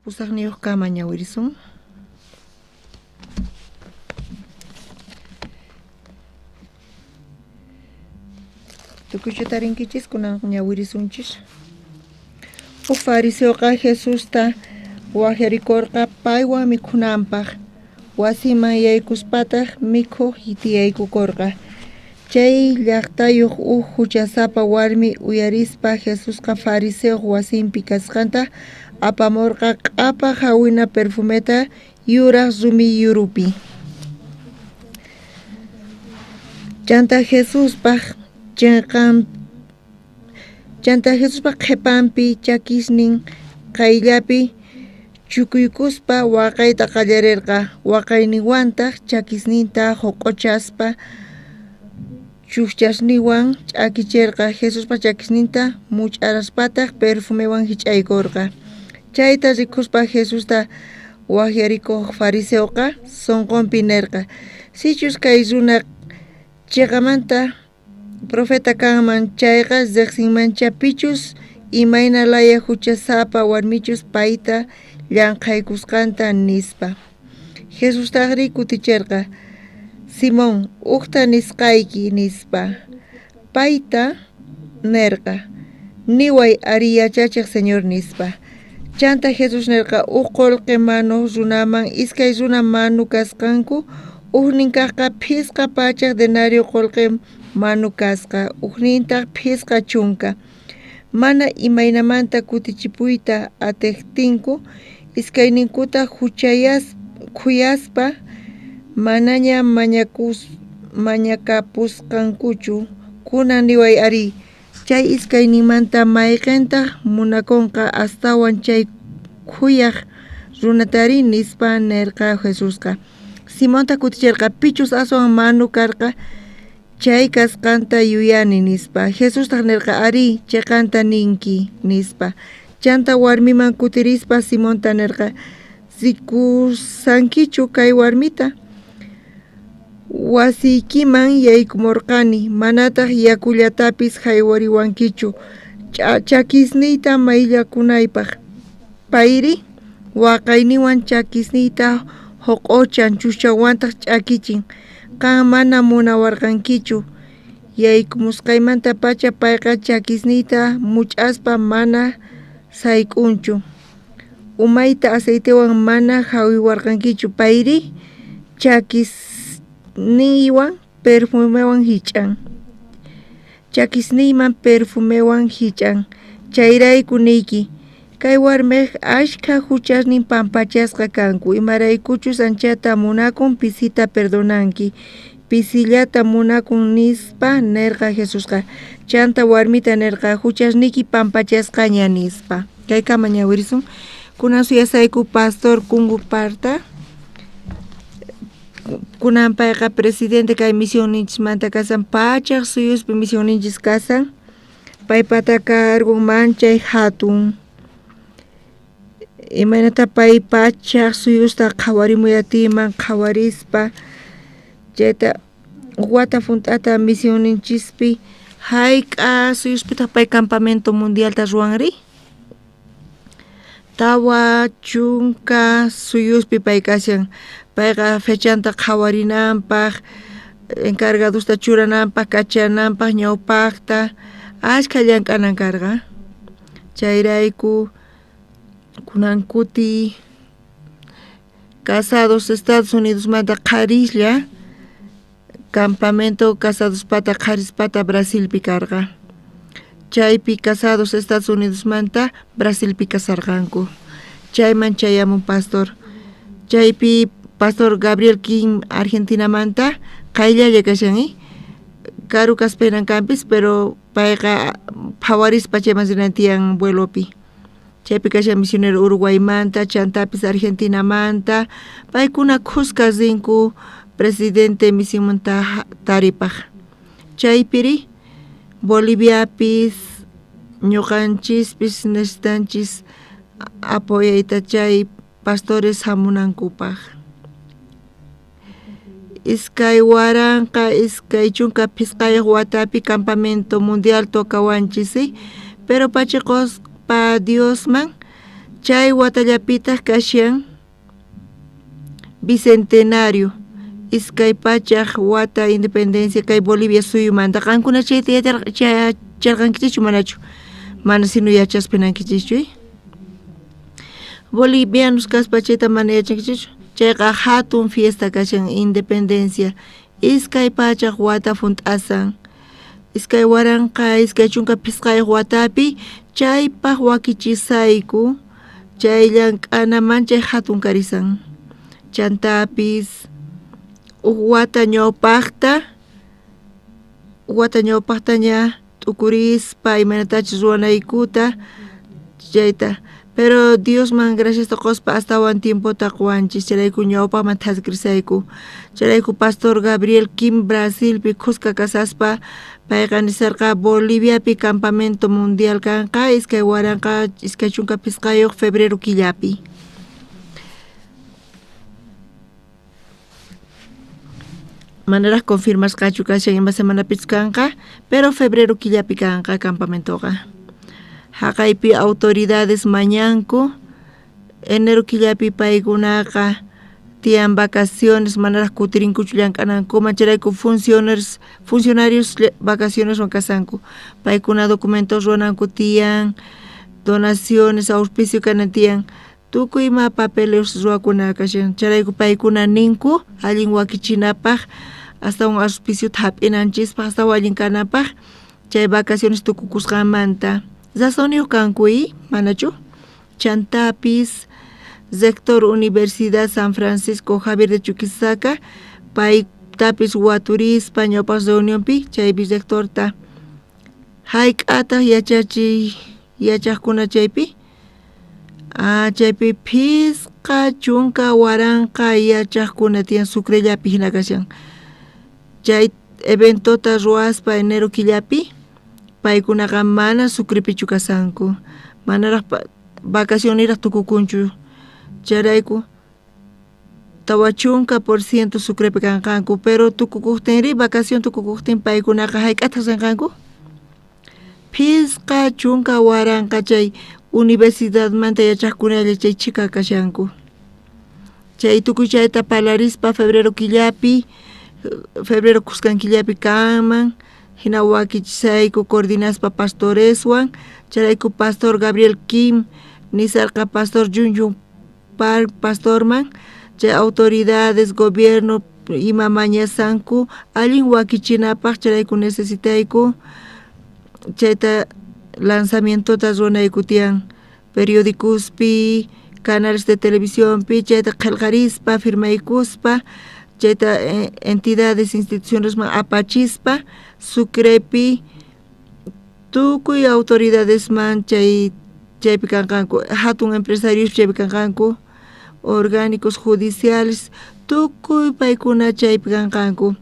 Pusak niyo kama niya wirisong. Tukuchutarin kichis kunan niya wirisongchis. O fariseo ka Jesus ta wajerikor ka paiwa mikunampaj. Wasima yaykuspataj mikho hitiyaykukorqa. Chay llaqtayuq huchasapa warmi uyarispa Jesus ka fariseo wasimpi kasqanta apamorqa q'apa hawina perfumeta yuraq rumi yurupi. Chanta Jesuspaq qhepampi chakisnin qayllapi chukuykuspa waqayta qallarirqa waqayniwantaq chakisninta huq'uchaspa chuqchasniwan ch'akichirqa Jesuspa chakisninta much'araspataq perfumewan hich'aykurqa. Chayta rikuspa Jesusta wahyarikuq fariseuqa sunqunpi nirqa: sichus kay runa chiqamanta profeta kanman chayqa riqsinmanchapichus imaynalaya huchasapa warmichus payta llamqaykusqanta nispa. Jesustaqri kutichirqa: Simón, uqta nisqayki nispa. Payta nirqa: niway ari yachachiq Señor nispa. Chanta Jesus nirqa: uq qullqi manu runaman iskay runa manu kasqanku, uqnin kaqqa phisqa pachaq denario qullqi manu kasqa, uqnintaq phisqa chunka. Mana imaynamanta kutichipuyta atiqtinku, iskayninkuta khuyaspa manaña mañakapusqankuchu. Kunan niway ari, chay iskaynimanta mayqintaq munakunqa astawan chay khuyaq runatari nispa nirqa Jesusqa. Simonta kutichirqa: pichus aswan manu karqa chay kasqanta yuyani nispa. Jesustaq nirqa: ari chiqanta ninki nispa. Chanta warmiman kutirispa Simonta nirqa: rikursankichu kay warmita? Wasiykiman yaykumurqani, manataq yakullatapis haywariwankichu chakisniyta mayllakunaypaq. Payri waqayniwan chakisniyta huq'uchan chuchawantaq ch'akichin. Qan mana munawarqankichu yaykumusqaymanta pacha payqa chakisniyta much'aspa mana sayk'unchu. Umayta aceitewan mana hawiwarqankichu. Payri chakisniywan perfumewan hich'an. Chakisniyman perfumewan hich'an. Chayrayku niyki: kay warmiq ashka huchasnin pampachasqa kanku. Imaraykuchus anchata munakun pisita perdonanki, pisillata munakun nispa nirqa Jesusqa. Chanta warmita nirqa: huchasniki pampachasqaña nispa. Kaykama ñawirisun. Kunan suyasayku pastor Kungu Parta. Kunan payqa presidente kay misioninchikmanta kasan, pachaq suyuspi misioninchis kasan. Paypata kargun manchay hatun. Imaynata pay pachaq suyusta qhawarimuyatiman qhawarispa chayta wata funt'ata misioninchikpi hayk'a suyuspita pay campamento mundialta ruwanri. Tawa chunka suyuspi pay kashan. Payqa fechanta qhawarinanpaq, encargadosta churananpaq, kachananpaq, ñawpaqta ashka llank'anan karqa. Chayrayku kunan kuti Casados Estados Unidos manta qharishlla campamento Casadospata qharispata Brasilpi karqa. Chaypi Casados Estados Unidos manta Brasilpi kasarqanku. Chayman chayamun pastor. Chaypi Pastor Gabriel King Argentina manta qayllalla kashan, karu kaspenan campis, pero payqa phawarispa chayman rinantiyan vuelopi. Chaypi kashan misionero Uruguay manta, chantapis Argentina manta, paykuna khusqa rinku presidente misionmanta taripaq. Chaypiri Boliviapis ñuqanchispis necesitanchis apoyayta chay pastores hamunankupaq. Iskay waranqa iskay chunka pisqayaq watapi campamento mundial tokawanchis, pero pachaquspa Diosman chay watallapitaq kashan bicentenario, iskay pachaq wata independencia kay Bolivia suyumanta. Qankuna chayta charqankichu manachu? Mana sino yachaspinankichu. Bolivianos kaspa chayta mana yachankichu. Chayqa hatun fiesta kashan independencia. Iskay pachaq wata funt'asan. Iskay waranqa iskay chunka pisqayaq watapi chaypaq wakichisayku chay llank'anaman chay hatun karisan. Chantapis wata ñawpaqtaña t'ukurispa imanatachis ruwanaykuta chayta Pero Dios man gracias to cospa hasta un tiempo tacuanchis, charayku ñawpa matas grisayku. Charayku Pastor Gabriel Kim Brasil pi Cusca Casaspa, paiganisarka Bolivia pi Campamento Mundial kanka, iskay waranka, iskay chunka piscayo febrero killapi. Maneras confirmas cachucasya en semana pizcanca, pero febrero killapi kanka campamento ka. Hakaypi autoridades mañanku, enero killapi paykunaka tian vacaciones maneras kutirinkuchu llankananku mancharayku funcionarios vacaciones wankasanku paykuna documentos ruananku tian donaciones auspicio kanan tian tukuyma papeles ruakuna kashan charayku paykuna ninku allin wakichinapaj hasta un auspicio thap'inanchispa hasta allin kanapaj chay vacaciones tukukusqamanta zasonio kankuy manachu chantapis sector Universidad San Francisco Javier de Chuquisaca pay tapis waturispa ñawpas reunionpi chaypi sectorta hayk'ata yachaqkuna chaypi chaypi phisqa chunka waranqa yachaqkuna tiyan sucrellapi hina kashan chay eventota ruaspa enero killapi paykunaqa mana sucrepichu kasanku manaraq vacacioneraq tukukunchu charayku tawa chunka por ciento sucrepi kanqanku pero tukukuqtinri vacación tukukuqtin paykunaqa hayk'ata kanqanku phisqa chunka waranqa chay universidad manta yachaqkunalla chay chika kashanku chay tukuy chayta parlarispa febrero killapi febrero kuskan killapi kanman hina wakichisayku coordinaspa pastoreswan charayku Pastor Gabriel Kim nisarqa Pastor Junjun pastorman chay autoridades gobierno ima mañasanku allin wakichinapaq charayku necesitayku chayta lanzamientota runayku tiyan periodicuspi canales de televisionpi chayta qillqarispa firmaykuspa chayta entidades institucionesman apachispa sucrepi tukuy autoridadesman chaypi kanqanku hatun empresarios chaypi kanqanku orgánicos judiciales tukuy paykuna chaypi kanqanku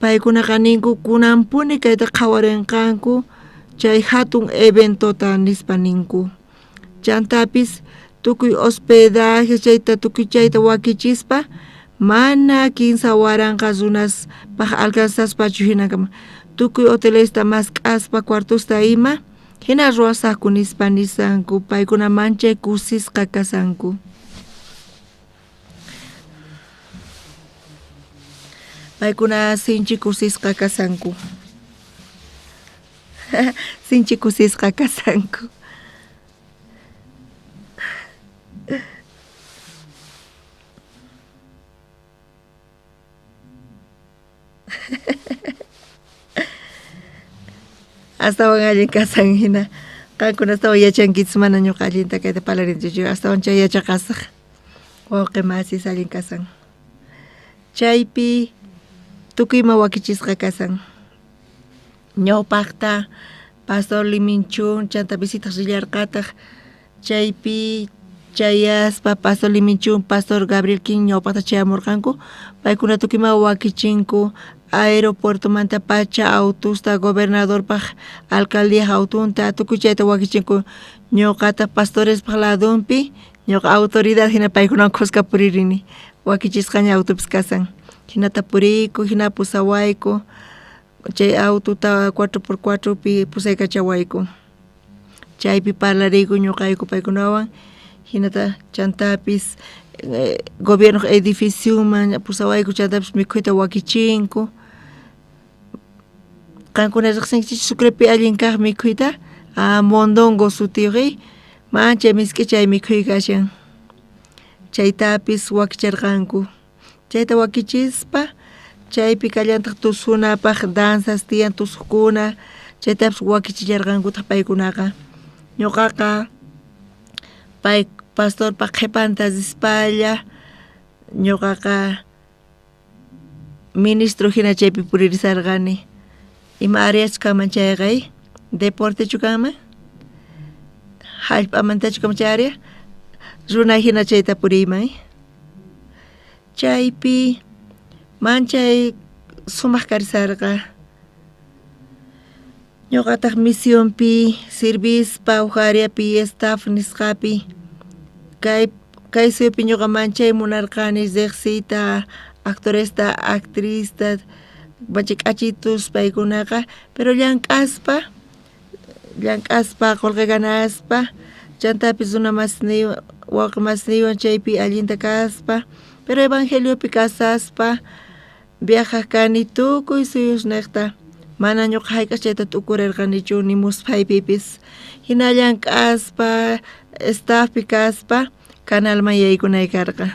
paykunaqa ninku kunampuni kayta qhawarinqanku chay hatun eventota nispa ninku chantapis tukuy hospedaje chayta tukuy chayta wakichispa mana kinsa waranqa runas paj alcanzaspachu hinakama tukuy hotelesta mask'aspa cuartosta ima hina ruwasaqku nispa nisanku paykuna manchay kusisqa kasanku paykuna sinchi kusisqa kasanku sinchi kusisqa kasanku hasta van allin kasan hina qankuna hasta yachankichis mana ñuqa allinta kayta parlarinchik hasta chay yachaqasaq wawqi masis allin kasan chaypi tukuyma wakichisqa kasan ñawpaqta Pastor Liminchun chanta visitas rillarqataq chaypi chayaspa Pastor Liminchun Pastor Gabriel King ñawpaqta chayamurqanku paykuna tukuyma wakichinku aeropuerto manta pacha autosta gobernador paj alcaldía autunta tukuy chayta wakichinku ñuqata pastores paj ladunpi ñuqa autoridad hina paykuna kusqa puririni wakichisqaña autopis kasan hinata puriku hina pusawayku chay autota 4x4 pi pusaykachawayku chaypi parlariku ñuqayku paykunawan hinata chantapis gobierno edificio man pusawayku chantapis mikhuyta wakichinku kankuna riqsinkichik sucrepi allin kaq mikhuyta mondongo sutiuqi mancha miski chay mikhuy kashan chaytapis wakicharqanku chayta wakichispa chaypi kallantaq tusunapaq danzas tiyan tusuqkuna chaytapis wakichillarqankutaq paykunaqa ñuqaqa pay pastor pa qhipantas ispalla ñuqaqa ministro hina chaypi puririsarqani ima áreas kaman chayqay deporte chukama hallp'amantachu kamcharia runa hina chayta puriymay chaypi manchay sumaq karisarqa ñuqataq misionpi servispa uqariapi staff nisqapi kay suyupi ñuqa manchay munarqani riqsiyta actoresta actrista manchay k'achitus paykunaqa pero llank'aspa qullqi ganaspa chantapis runa masiniwan wawqi masiniwan chaypi allinta kaspa pero evangeliopi kasaspa viajaq kani tukuy suyus niqta mana ñuqa hayk'as chayta t'ukurirqanichu ni muspaypipis hina llank'aspa staffpi kaspa kanalman yaykunay karqa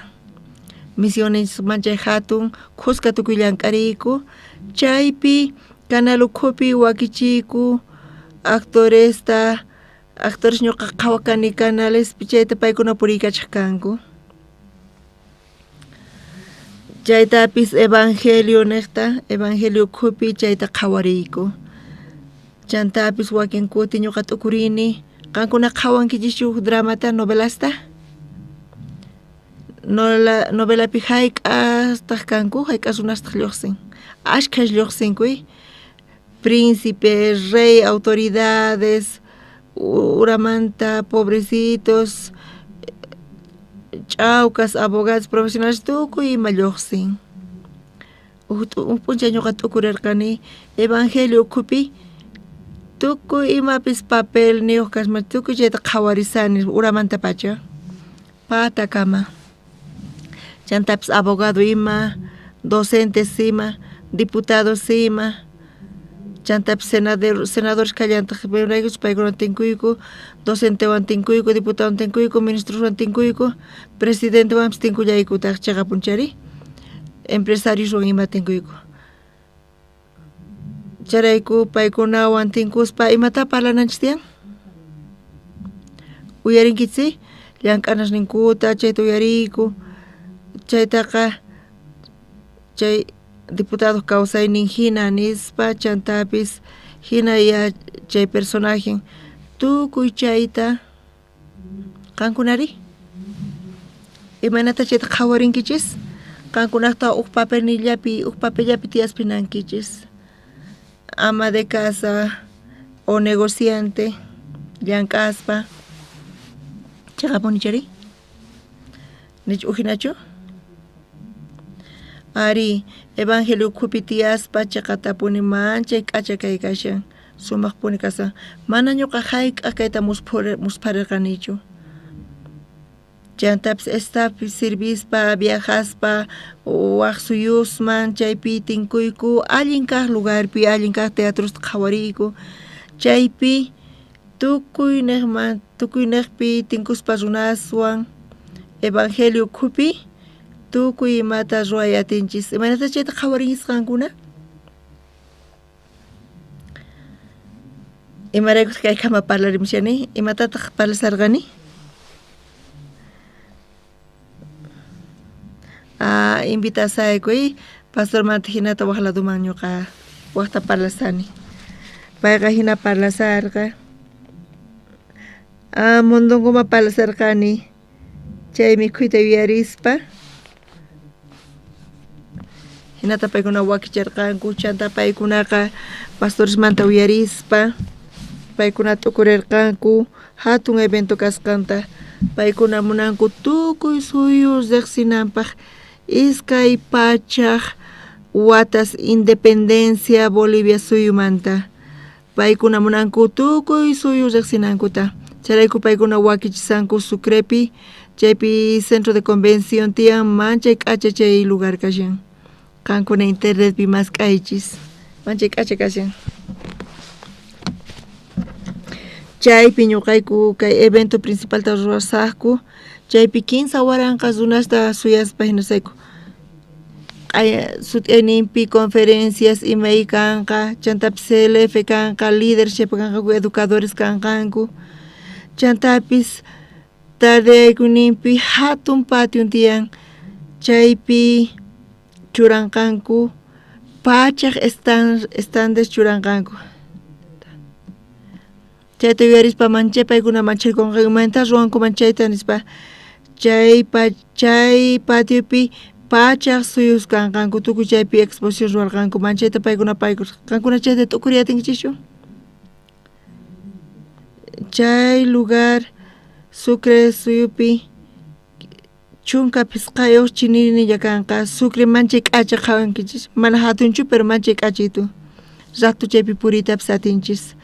misiones manchay hatun qusqa tukuy llank'ariyku chaypi kanal ukhupi wakichiyku actores ñuqa qhawakani canales chayta paykuna puriykachaq kanku chaytapis evangelio niqta evangelio ukhupi chayta qhawariyku chantapis wakin kuti ñuqa t'ukurini qankuna qhawankichischu dramata novelasta novelapi hayk'astaq kanku hayk'as runastaq lluqsin ashkhash lluqsinkuy príncipe, rey, autoridades, uramanta, pobrecitos, chaucas, abogados, profesionales, tukuy ima lluqsin. Puncha ñuqa t'ukurirqani evangelio ukhupi tukuy imapis papel niyuq kasma tukuy chayta qhawarisani uramanta pacha pata kama. Chantapis abogado ima, docentes ima, diputados ima, chantapis senadores kallantaq raykus paykuna tinkuyku, docentewan tinkuyku, diputadowan tinkuyku, ministroswan tinkuyku, presidentewanpis tinkullaykutaq chayqa punchari, empresarioswan ima tinkuyku. Charayku paykunawan tinkuspa imata parlananchis tiyan? Uyarinkichis llank'anasninkuta chayta uyariyku, chaytaqa chay diputado kawsaynin hina nispa chantapis hina ya chay personaje tukuy chayta qankunari imanata chayta qhawarinkichis qankunaqta uq papellapi tiyaspinankichis ama de casa o negociante llank'aspa chayqa punichari nich ujinachu ari evangelio ukhupi tiyaspa chaqatapuni manchay k'acha kay kashan sumaq puni kasan mana ñuqa hayk'a kayta musparirqanichu chantapis staffpi servispa viajaspa waq suyusman chaypi tinkuyku allin kaq lugarpi allin kaq teatrosta qhawariyku chaypi tukuy niqpi tinkuspa runaswan evangelio ukhupi tukuy imata ruwayatinchis imanata chayta qhawarisqankuna imaraykus kaykama parlarimishani imatataq parlasarqani invitasaykuy pastormanta hinata waqladuman ñuqa waqta parlasani payqa hina parlasarqa mundunkuma parlasarqani chay mikhuyta yuyarispa hinata paykuna wakicharqanku chanta paykunaqa pastoresmanta uyarispa paykuna t'ukurirqanku hatun evento kasqanta paykuna munanku tukuy suyus riqsinanpaq iskay pachaq watas independencia Bolivia suyumanta paykuna munanku tukuy suyus riqsinankuta charayku paykuna wakichisanku Sucrepi chaypi centro de convención tiyan manchay k'acha chay lugar kashan qankuna internetpi mas k'aychis manchay k'acha kashan chaypi ñuqayku kay evento principalta rurasaqku chaypi 15 waranqas runasta suyaspa hinasayku sut'eninpi conferencias imay kanqa chantapis CLF kanqa leadership kanqa educadores kanqanku chantapis tardeykuninpi hatun patio tiyan chaypi churanqanku pachaq estandes churanqanku chayta yuyarispa mancha paykuna manchaykunqanmanta ruwankuman chayta nispa chay patiopi pachaq suyus kanqanku tukuy chaypi exposición ruwarqanku manchayta paykuna qankuna chayta tukuriyatinkichishun. Chay lugar Sucre suyupi chunka pisqayuq chininilla kanqa Sucre manchay k'acha qhawankichis mana hatunchu pero manchay k'achitu ratu chaypi puritapis atinchis.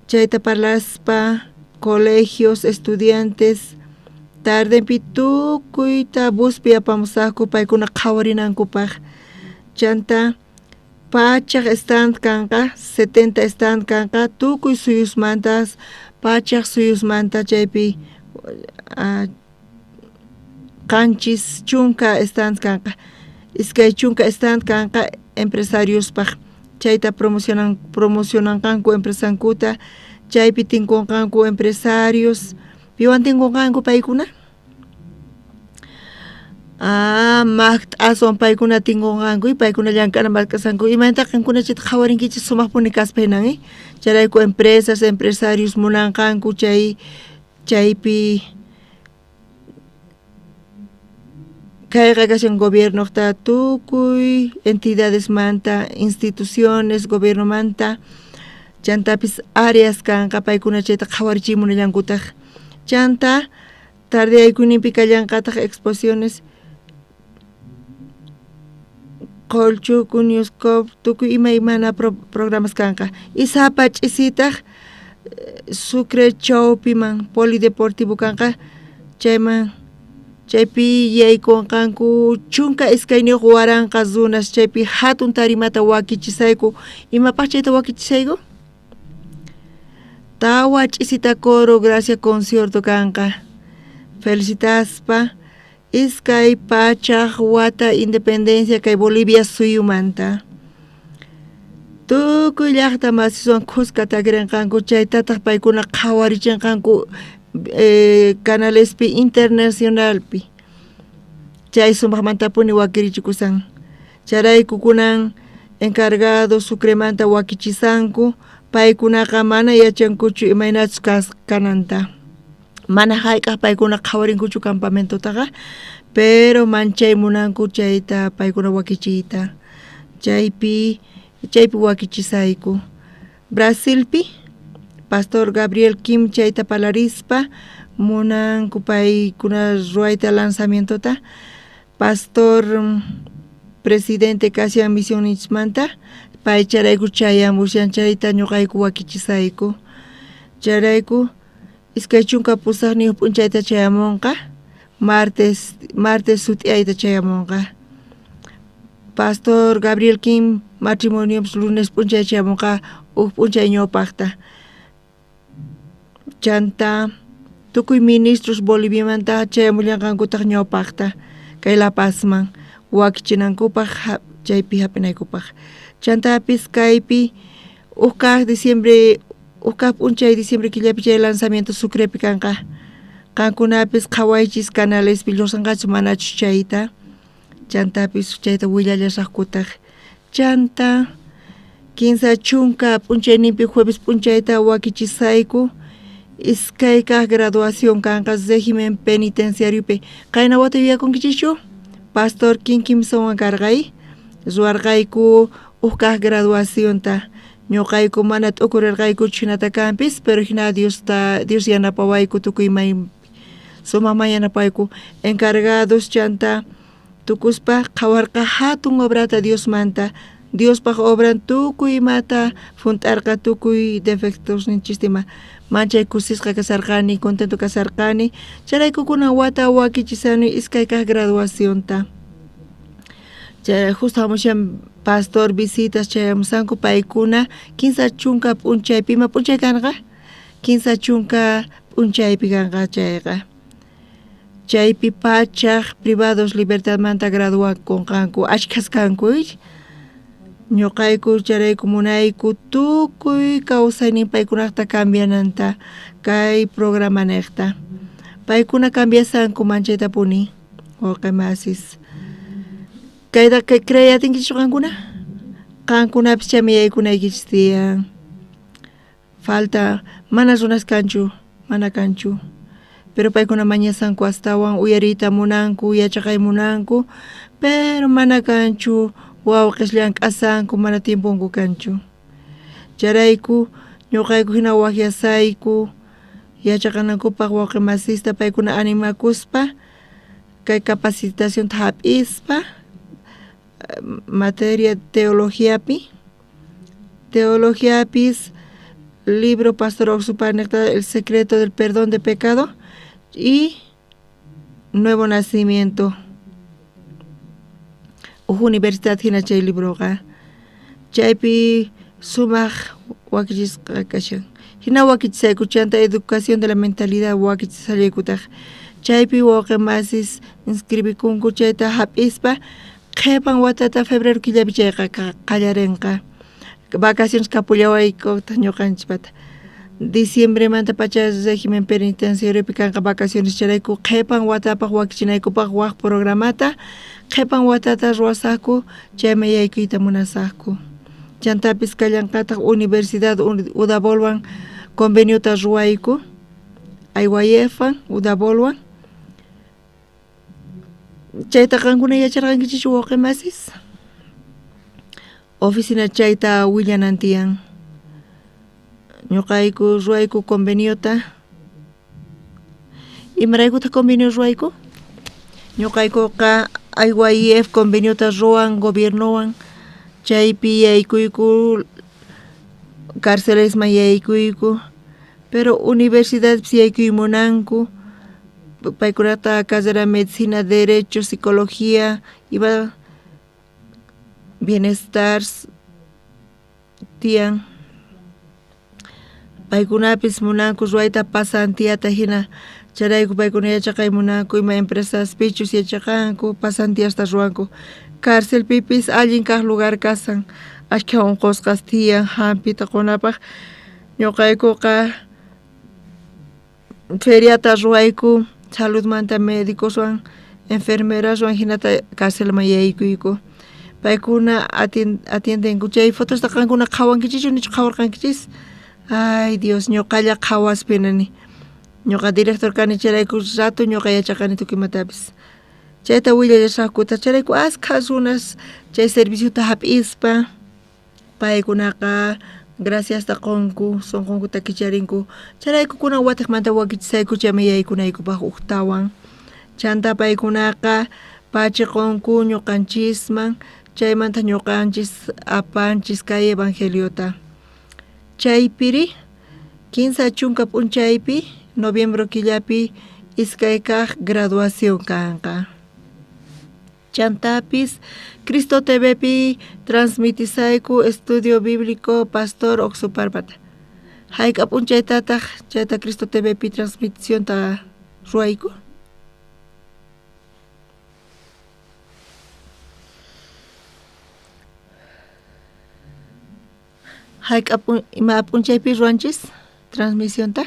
Chayta parlaspa colegios, estudiantes tardepi tukuyta buspi apamusaqku paykuna qhawarinankupaq chanta pachaq stand kanqa 70 stand kanqa tukuy suyusmanta pachaq suyusmanta chaypi qanchis chunka stand kanqa iskay chunka stand kanqa empresariospaq chayta promocionanqanku empresankuta chaypi tinkunqanku empresarios piwan tinkunqanku paykuna maqt'aswan paykuna tinkunqanku y paykuna llank'ana markasanku imanta qankuna chayta qhawarinkichis sumaqpuni kaspahinan charayku empresas empresarios munanqanku chaypi kayqa kashan gobiernoqta tukuy entidades manta instituciones gobierno manta chantapis áreas kanqa paykuna chayta qhawarichimunallankutaq chanta tarde aykuninpi kallanqataq exposiciones qolchu Cunioscop tukuy imaymana programas kanqa isapa ch'isitaq Sucre chawpiman polideportivo kanqa chaypi yaykunqanku chunka iskayniyuq waranqa zonas chaypi hatun tarimata wakichisayku imapaq chayta wakichisayku tawa ch'isita coro gracia concierto kanqa felicitaspa iskay pachaq wata independencia kay Bolivia suyumanta tukuy llaqta masiswan qusqa takirinqanku chaytataq paykuna qhawarichinqanku canalespi internacionalpi chay sumaqmantapuni wakirichikusan charayku kunan encargado Sucremanta wakichisanku paykunaqa mana yachankuchu imaynachus kananta mana hayk'aq paykuna qhawarinkuchu campamentotaqa pero manchay munanku chayta paykuna wakichiyta chaypi wakichisayku Brasilpi Pastor Gabriel Kim chayta palarispa munanku paykuna ruayta lanzamientota Pastor Presidente Casian Misionismanta pay charayku chayamushan chayta ñuqayku wakichisayku charayku iskay chunka pusaqniyuq p'unchayta chayamunqa martes sutiayta chayamunqa Pastor Gabriel Kim matrimonios lunes p'unchay chayamunqa p'unchay ñawpaqta chanta tukuy ministros Boliviamanta chayamullanqankutaq ñawpaqta kay La Pazman wakichinankupak chaypi hapinaykupaq chantapis kaypi uskaq p'unchay diciembre killapi chay lanzamiento Sucrepi kanqa qankunapis qhawaychis canalespi llusanqachu manachu chayta chantapis chayta willallasaqkutaq chanta kinsa chunka p'unchayninpi jueves p'unchayta wakichisayku iskay kaq graduación kanqa régimen penitenciariopi qayna wata yuyakunkichischu Pastor Kinkimson karqay ruwarqayku uskaq graduaciónta ñuqayku mana t'ukurirqayku chinata kanpis pero hina Dios yanapawayku tukuy sumaq yanapayku encargados chanta tukuspa qhawarqa hatun obrata Diospaq obran tukuy mata funt'arqa tukuy defectos ninchistima manchay kusisqa kasarqani contento kasarqani charayku kunan wata wakichisani iskay kaq graduaciónta justo hamushan pastor visitas chayamusanku paykuna kinsa chunka p'unchaypi ima p'unchay kanqa kinsa chunka p'unchaypi kanqa chaypi pachaq privados libertadmanta graduakunqanku achkas kanku ñuqayku charayku munayku tukuy kawsaynin paykunaqta cambiananta kay programa niqta paykuna cambiasanku manchaytapuni oqemasis kayta creyatinkichu qankuna qankunapis chamiyaykunaykichis tiyan falta mana runas kanchu, mana kanchu. Pero paykuna mañasanku astawan uyarita munanku, yachaqay munanku, pero mana kanchu, wawqishllan k'asanku, mana tiempunku kanchu. Charayku ñuqayku hina wakyasayku, yachaqanankupaq wawqi masista paykuna animakuspa, kay capacitación hap'ispa, materia teologiapis, libro Pastor Oxupanecta, El secreto del perdón de pecado y Nuevo Nacimiento. Universidad hina chay libroqa. Chaypi sumaq wakichisqa kashan. Hina wakichisayku chanta educación de la mentalidad wakichisaykutaj. Chaypi wawqi masis inscribikunku chayta hap'ispa qhipan watata febrero killapi chayqa qallarinqa. Vacaciones kapulawaykuta ñuqanchikpata. Diciembre manta pacha régimen penitenciariopi kanqa vacaciones charayku qhipan watapaq wakichinaykupak waq programata qhipan watata ruwasaqku chaymi yaykuyta munasaqku. Chantapis kallanqataq Universidad Udabolwan conveniota ruwayku IYF-wan Udabolwan. Chayta qankuna yacharqankichu wawqi masis? Oficina chayta willanantiyan. Ñuqayku ruwayku conveniota. Imaraykuta convenio ruwayku? Ñuqaykuqa IYF conveniota ruwan gobiernowan. Chaypi yaykuyku carcelesman yaykuyku. Pero universidadpis yaykuymunanku. Paykunata carrera medicina, derecho, psicología, iba bienestar tiyan. Paykunapis munanku ruwayta pasantiyata hina charayku paykuna yachaqay munanku ima empresas pichus yachaqanku pasantiyasta ruwanku. Cárcelpipis allin kaq lugar kasan ashka unqusqas tiyan hampita qunapaq. Ñuqaykuqa feriata ruwayku saludmanta médicoswan, enfermeraswan hinata cárcelman yaykuyku. Paykuna atiendenku. Chay fotosta qankuna qhawankichichu nichu qhawarqankichis? Ay Dios, ñuqalla qhawaspinani. Ñuqa director kani charayku rato ñuqa yachaqani tukimatapas. Chayta willallashaqkuta charayku asqa runas chay serviciota hap'ispa paykunaqa graciasta qunku, sunqunkuta kicharinku. Charayku kunan wataqmanta wakichisayku chaymi yaykunaykupaq uqtawan. Chanta paykunaqa pachiqunku ñuqanchisman, chaymanta ñuqanchis apanchis kay evangeliota. Chaypiri 15 chunka p'unchaypi noviembre killapi iskay kaq graduación kanqa. Chantapis Cristo TVpi transmitisayku estudio bíblico Pastor Oxuparpata. Hayqa p'unchaytataq chayta Cristo TVpi transmisión ta ruwayku. Hayqa ima p'unchaypi ruwanchis transmisión ta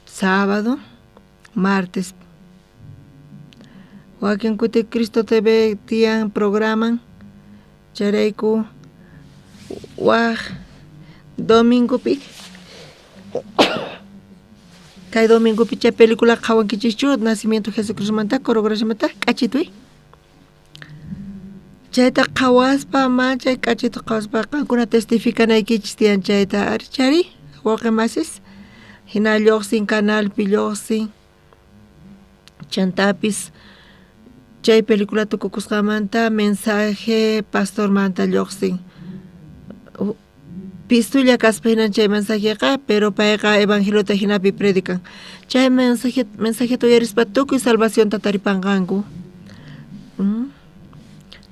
sábado, martes. Wakin kuti Cristo TV tiyan programan charayku waq domingopi kay domingopi chay película qhawankichischu nacimiento Jesucristomanta coreografíamanta k'achituy. Chayta qhawaspa chay k'achita qhawaspa qankuna testificanaykichis tiyan chayta ari chari wawqi masis hina lluqsin canalpi lluqsin chantapis chay película tukukusqamanta mensaje pastormanta lluqsin pistulla kaspa hinan chay mensajeqa pero payqa evangeliota hinapi predican chay mensaje uyarispa tukuy salvación tataripanqanku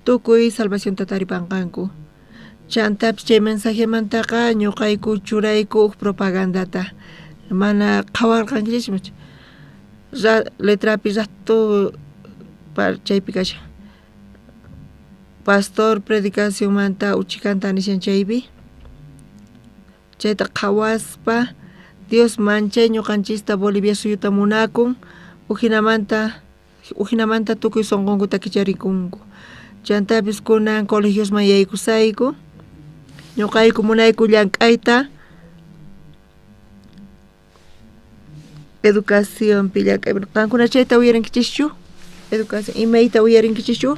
tukuy salvación tataripanqanku chantapis chay mensajemantaqa ñuqayku churayku propagandata mana qhawarqankichishmachu letrapi ratu chaypi kasha pastor predicación manta uchikanta nishan chaypi chayta qhawaspa Dios manchay ñuqanchista Bolivia suyuta munakun ujinamanta tukuy sunqunkuta kicharikunku chantapis kunan colegiosman yaykusayku ñuqayku munayku llank'ayta educación pilla kankuna chayta uyarinkichishchu educación imayta uyarinkichishchu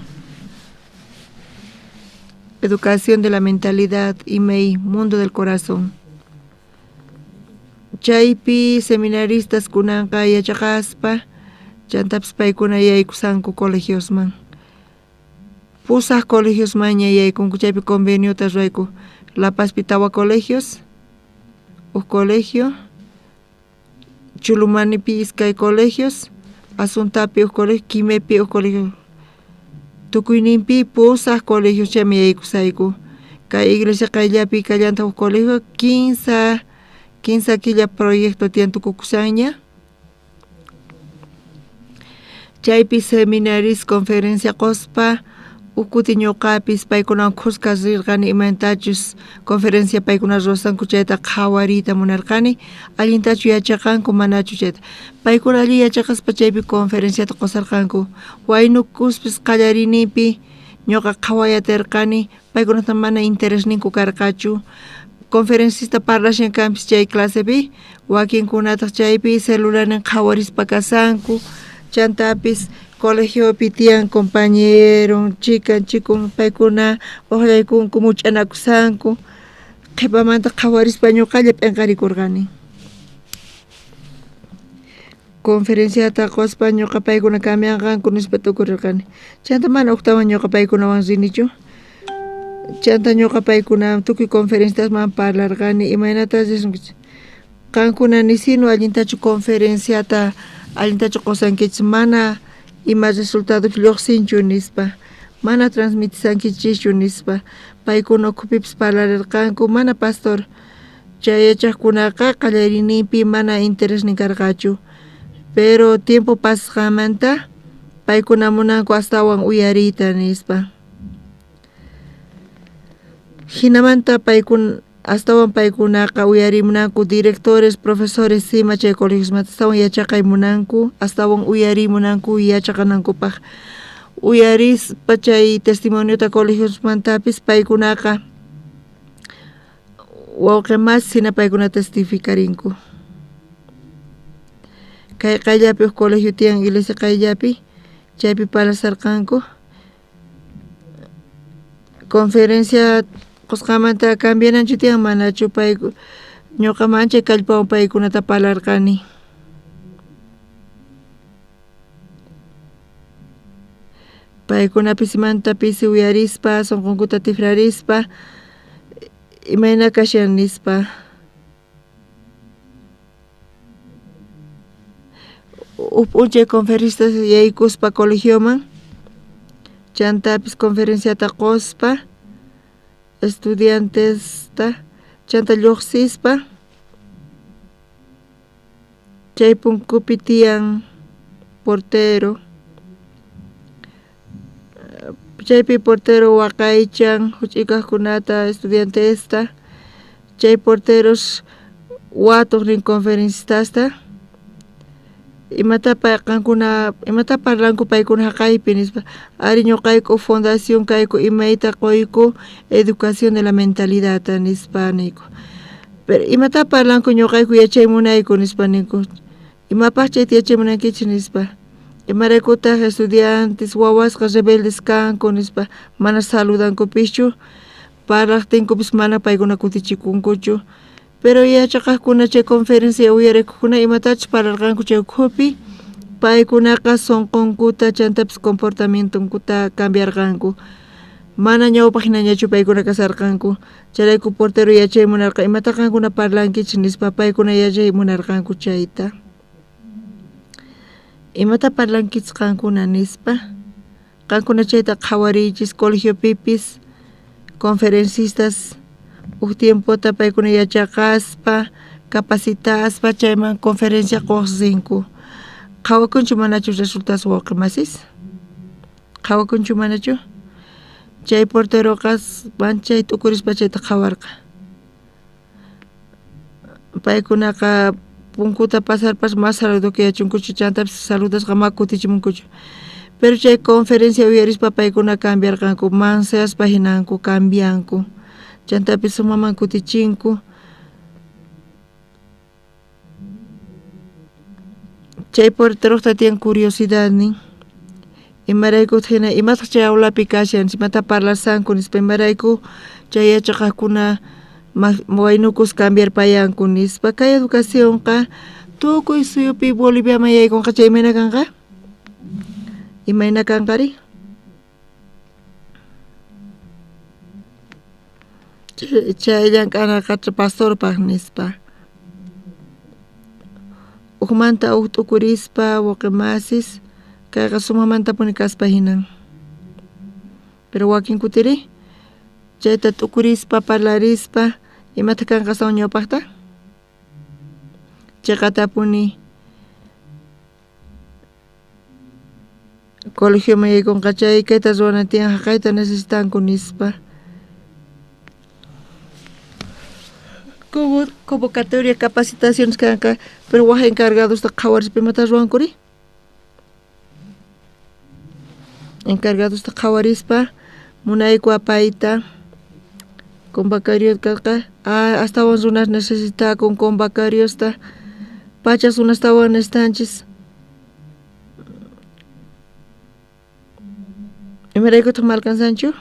educación de la mentalidad imay mundo del corazón chaypi seminaristas kunanqa yachaqaspa chantapas paykuna yaykusanku colegiosman pusaq colegiosman yaykunku chaypi conveniota rurayku La Pazpi tawa colegios colegio Chulumanipi iskay colegios Asuntapi colegio Quimepi colegio Tukuyninpi pusaq colegios chaymi yaykusayku kay iglesia kayllapi kallanta colegio 15 killa proyecto tiyan tukukusaña chaypi seminaris conferencia qospa ukuti ñuqapis paykuna qusqa rirqani imaytachus conferencia paykuna ruwasanku chayta qhawariyta munarqani allintachu yachaqanku manachu chayta paykuna alli yachaqaspa chaypi conferenciata qusarqanku waynukuspis qallarinipi ñuqa qhawayatirqani paykunata mana interés ninku karqachu conferencista parlashankampis chay clasepi wakinkunataq chaypi celularnin qhawarispa kasanku chantapis colegiopi tiyan compañero chikun paykuna uqllaykunku much'anakusanku qhipamanta qhawarispa ñuqalla p'inqarikurqani conferenciata quspa ñuqa paykuna cambianqanku nispa tukurirqani chanta mana uqtawan ñuqa paykunawan rinichu chanta ñuqa paykuna tukuy conferenciasman parlarqani imaynatas qankuna nisinu allintachu conferenciata allintachu qusankichis mana ima resultados lluqsinchu nispa mana transmitisankichischu nispa paykuna ukhupipas parlarirqanku mana pastor chay yachaqkunaqa qallarinipi mana interés nin karqachu pero tiempo pasqamanta paykuna munanku astawan uyariyta nispa hinamanta paykuna astawan paykunaqa uyarimunanku directores profesores sima chay colegiosmanta astawan yachaqaymunanku astawan uyarimunanku yachaqanankupaq uyarispa chay testimoniota colegiosmantapis paykunaqa wawqimas sina paykuna testificarinku kay qayllapi colegio tiyan iglesia qayllapi chaypi palasarqanku conferencia qusqamanta cambiananchu tiyan manachu payku ñuqa manchay kallpawan paykunata parlarqani paykunapis imantapis uyarispa sunqunkuta tifrarispa imayna kashan nispa p'unchay conferencistas yaykuspa colegioman chantapis conferenciata quspa estudiantes chanta lluqsispa chay punkupi tiyan portero chaypi portero waqaychan huch'ikaqkunata estudiantesta chay porteros watuq rin conferencistasta imata parlanku paykuna haqaypi nispa ari ñuqayku fundación kayku imayta qoyku educación de la mentalidad nispa niku pero imata parlanku ñuqayku yachaymunayku nispa niku imapaq chayta yachaymunankichis nispa imaraykutaq estudiantes wawasqa rebeldes kanku nispa mana saludankupischu parlaqtinkupis mana paykuna kutichikunkuchu pero yachaqaqkuna chay conferencia uyarikuqkuna imatachus parlarqanku chay ukhupi paykunaqa sunqunkuta chantapis comportamientonkuta cambiarqanku mana ñawpaq hinañachu paykuna kasarqanku chayrayku portero yachaymunarqa imata qankuna parlankichis nispa paykuna yachaymunarqanku chayta imata parlankichis qankuna nispa qankuna chayta qhawariychis colegiopipis conferencistas tiempota paykuna yachaqaspa capacitaspa chayman conferencia quqsinku qhawakunchu manachu resultados wawqimasis qhawakunchu manachu chay porteroqas manchay tukurispa chayta qhawarqa paykunaqa punkuta pasarpas mas saludukayachunkuchu chantapas saludasqa ma kutichimunkuchu pero chay conferencia uyarispa paykuna cambiarqanku manseaspa hinanku cambianku chantapis sumaman kutichinku chay por troqta tiyan curiosidad nin imarayku hina imata chay aulapi kashan simata parlasanku nispa imarayku chay yachaqaqkuna waynukus cambiar payanku nispa kay educación qa tukuy suyupi Bolivia mayaykunqa chaymayna kanqa imayna kanqari chay llank'ana qatra pastorpaq nispa ukmanta tukkurispa waqmasis kayqa sumamanta puni kaspa hinan pero wakin kutiri chayta tukkurispa parlarispa imata kanqa sawan ñawpaqta chayqa puni colegio mayaykunqa chay kayta ruwana tiyan kayta necesitanku nispa convocatoria capacitaciones kanka pero waj encargados ta qhawarispa imata ruwankuri encargados ta qhawarispa munayku apayta convocatorio kanka astawan runas necesita con convocatorios ta pachas unas tawan estanchis imarayku ta malkansanchu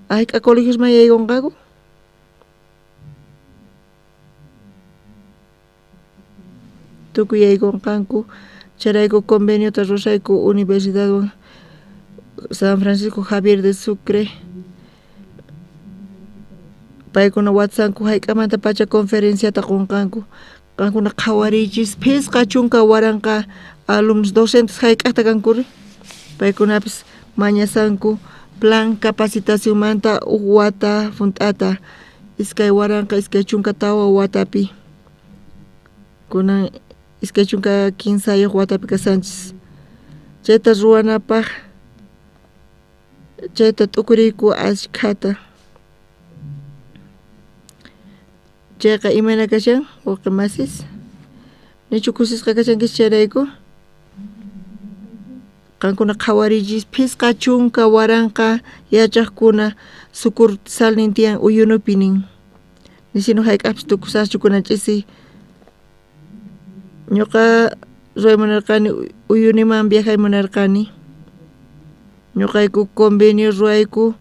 ayka colegios mayaykunqaku tukuy yaykunqanku charayku convenio ta rushayku Universidad San Francisco Javier de Sucre paykuna watsanku hayk'amanta pacha conferencia ta qunqanku qankuna qhawarichis phisqa chunka waranqa alumnos 200 hayk'aqta kankuri paykunapis mañasanku plan capacitación manta wata funtata iskay waranqa iskay chunka tawa watapi kunan iskay chunka 15 watapi kasanchis chayta ruwanapaq chayta tukuriku ashkhata chayqa imayna kashan waqmasis nichu kusisqa kashankis chayrayku qankuna qhawarillis phisqa chunka waranqa yachaqkuna sukur salnin tiyan uyunupi nin nisinu hayk'aqpis tukusaschu kunanchisi ñuqa ruaymunarqani uyuniman viajaymunarqani ñuqayku convenio ruayku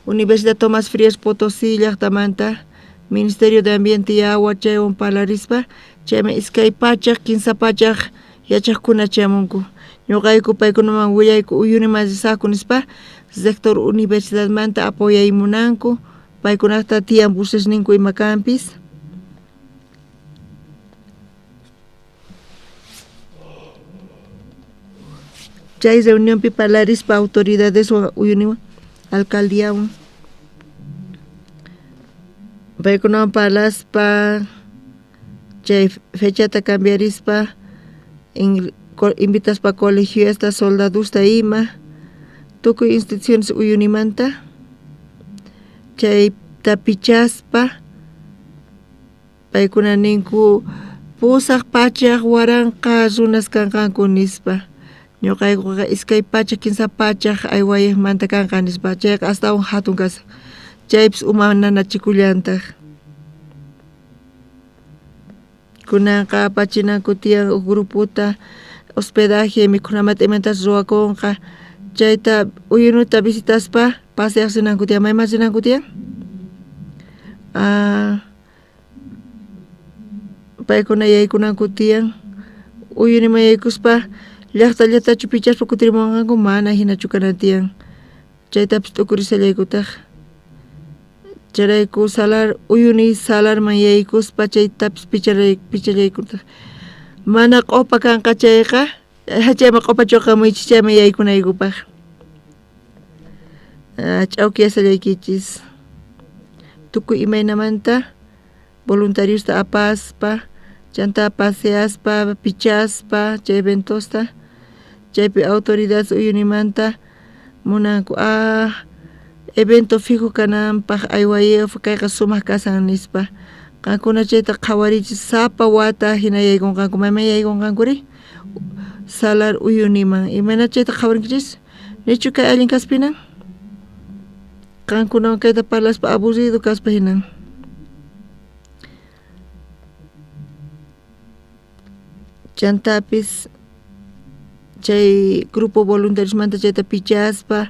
Universidad Tomás Frías Potosí llaqtamanta Ministerio de Ambiente y Agua chaywan parlarispa chayman iskay pachaq kinsa pachaq yachaqkuna chamunku ñuqayku paykunaman willayku uyuniman risaqku nispa sector universidad manta apoyaymunanku paykunata tiyan buses ninku ima kanpis chay reunionpi parlarispa autoridades uyuniwan alcaldiawan paykunawan parlaspa chay fechata cambiarispa invitas pa colegio esta soldadusta ima tukuy instituciones uyunimanta chay tapichaspa paykuna ninku pusaq pachaq waranqa runas kanqanku nispa ñuqaykuqa iskay pachaq kinsa pachaq aywayaqmanta kanqa nispa chayqa astawan hatun kasa chaypis umananachikullantaq kunanqa apachinanku tiyan gruputa hospedaje mikhunamanta imantas ruwakunqa chayta uyunuta visitaspa paseaqsinanku tiyan maymansinanku tiyan paykuna yaykunanku tiyan uyuniman yaykuspa llaqtallachu pichaspa kutirimunqanku mana hinachu kana tiyan chaytapis tukurisallaykutaq charayku salar uyuni salarman yaykuspa chaytapis pichallaykutaq mana q'upa kanqa chayqa chayman q'upa chuqamuychis chayman yaykunaykupaq ch'awkiyasallaykichis tukuy imaynamanta voluntariusta apaspa chanta paseaspa pichaspa chay eventosta chaypi autoridades uyunimanta munanku evento fijo kananpaq aywayay kayqa sumaq kasan nispa qankuna chayta qhawarichis sapa wata hina yaykunqanku mayman yaykunqankuri salar uyuniman imana chayta qhawarinkichis nichu kay allin kaspinan qankunawan kayta parlaspa aburrido kaspa hinan chantapis chay grupo voluntarios manta chayta pichaspa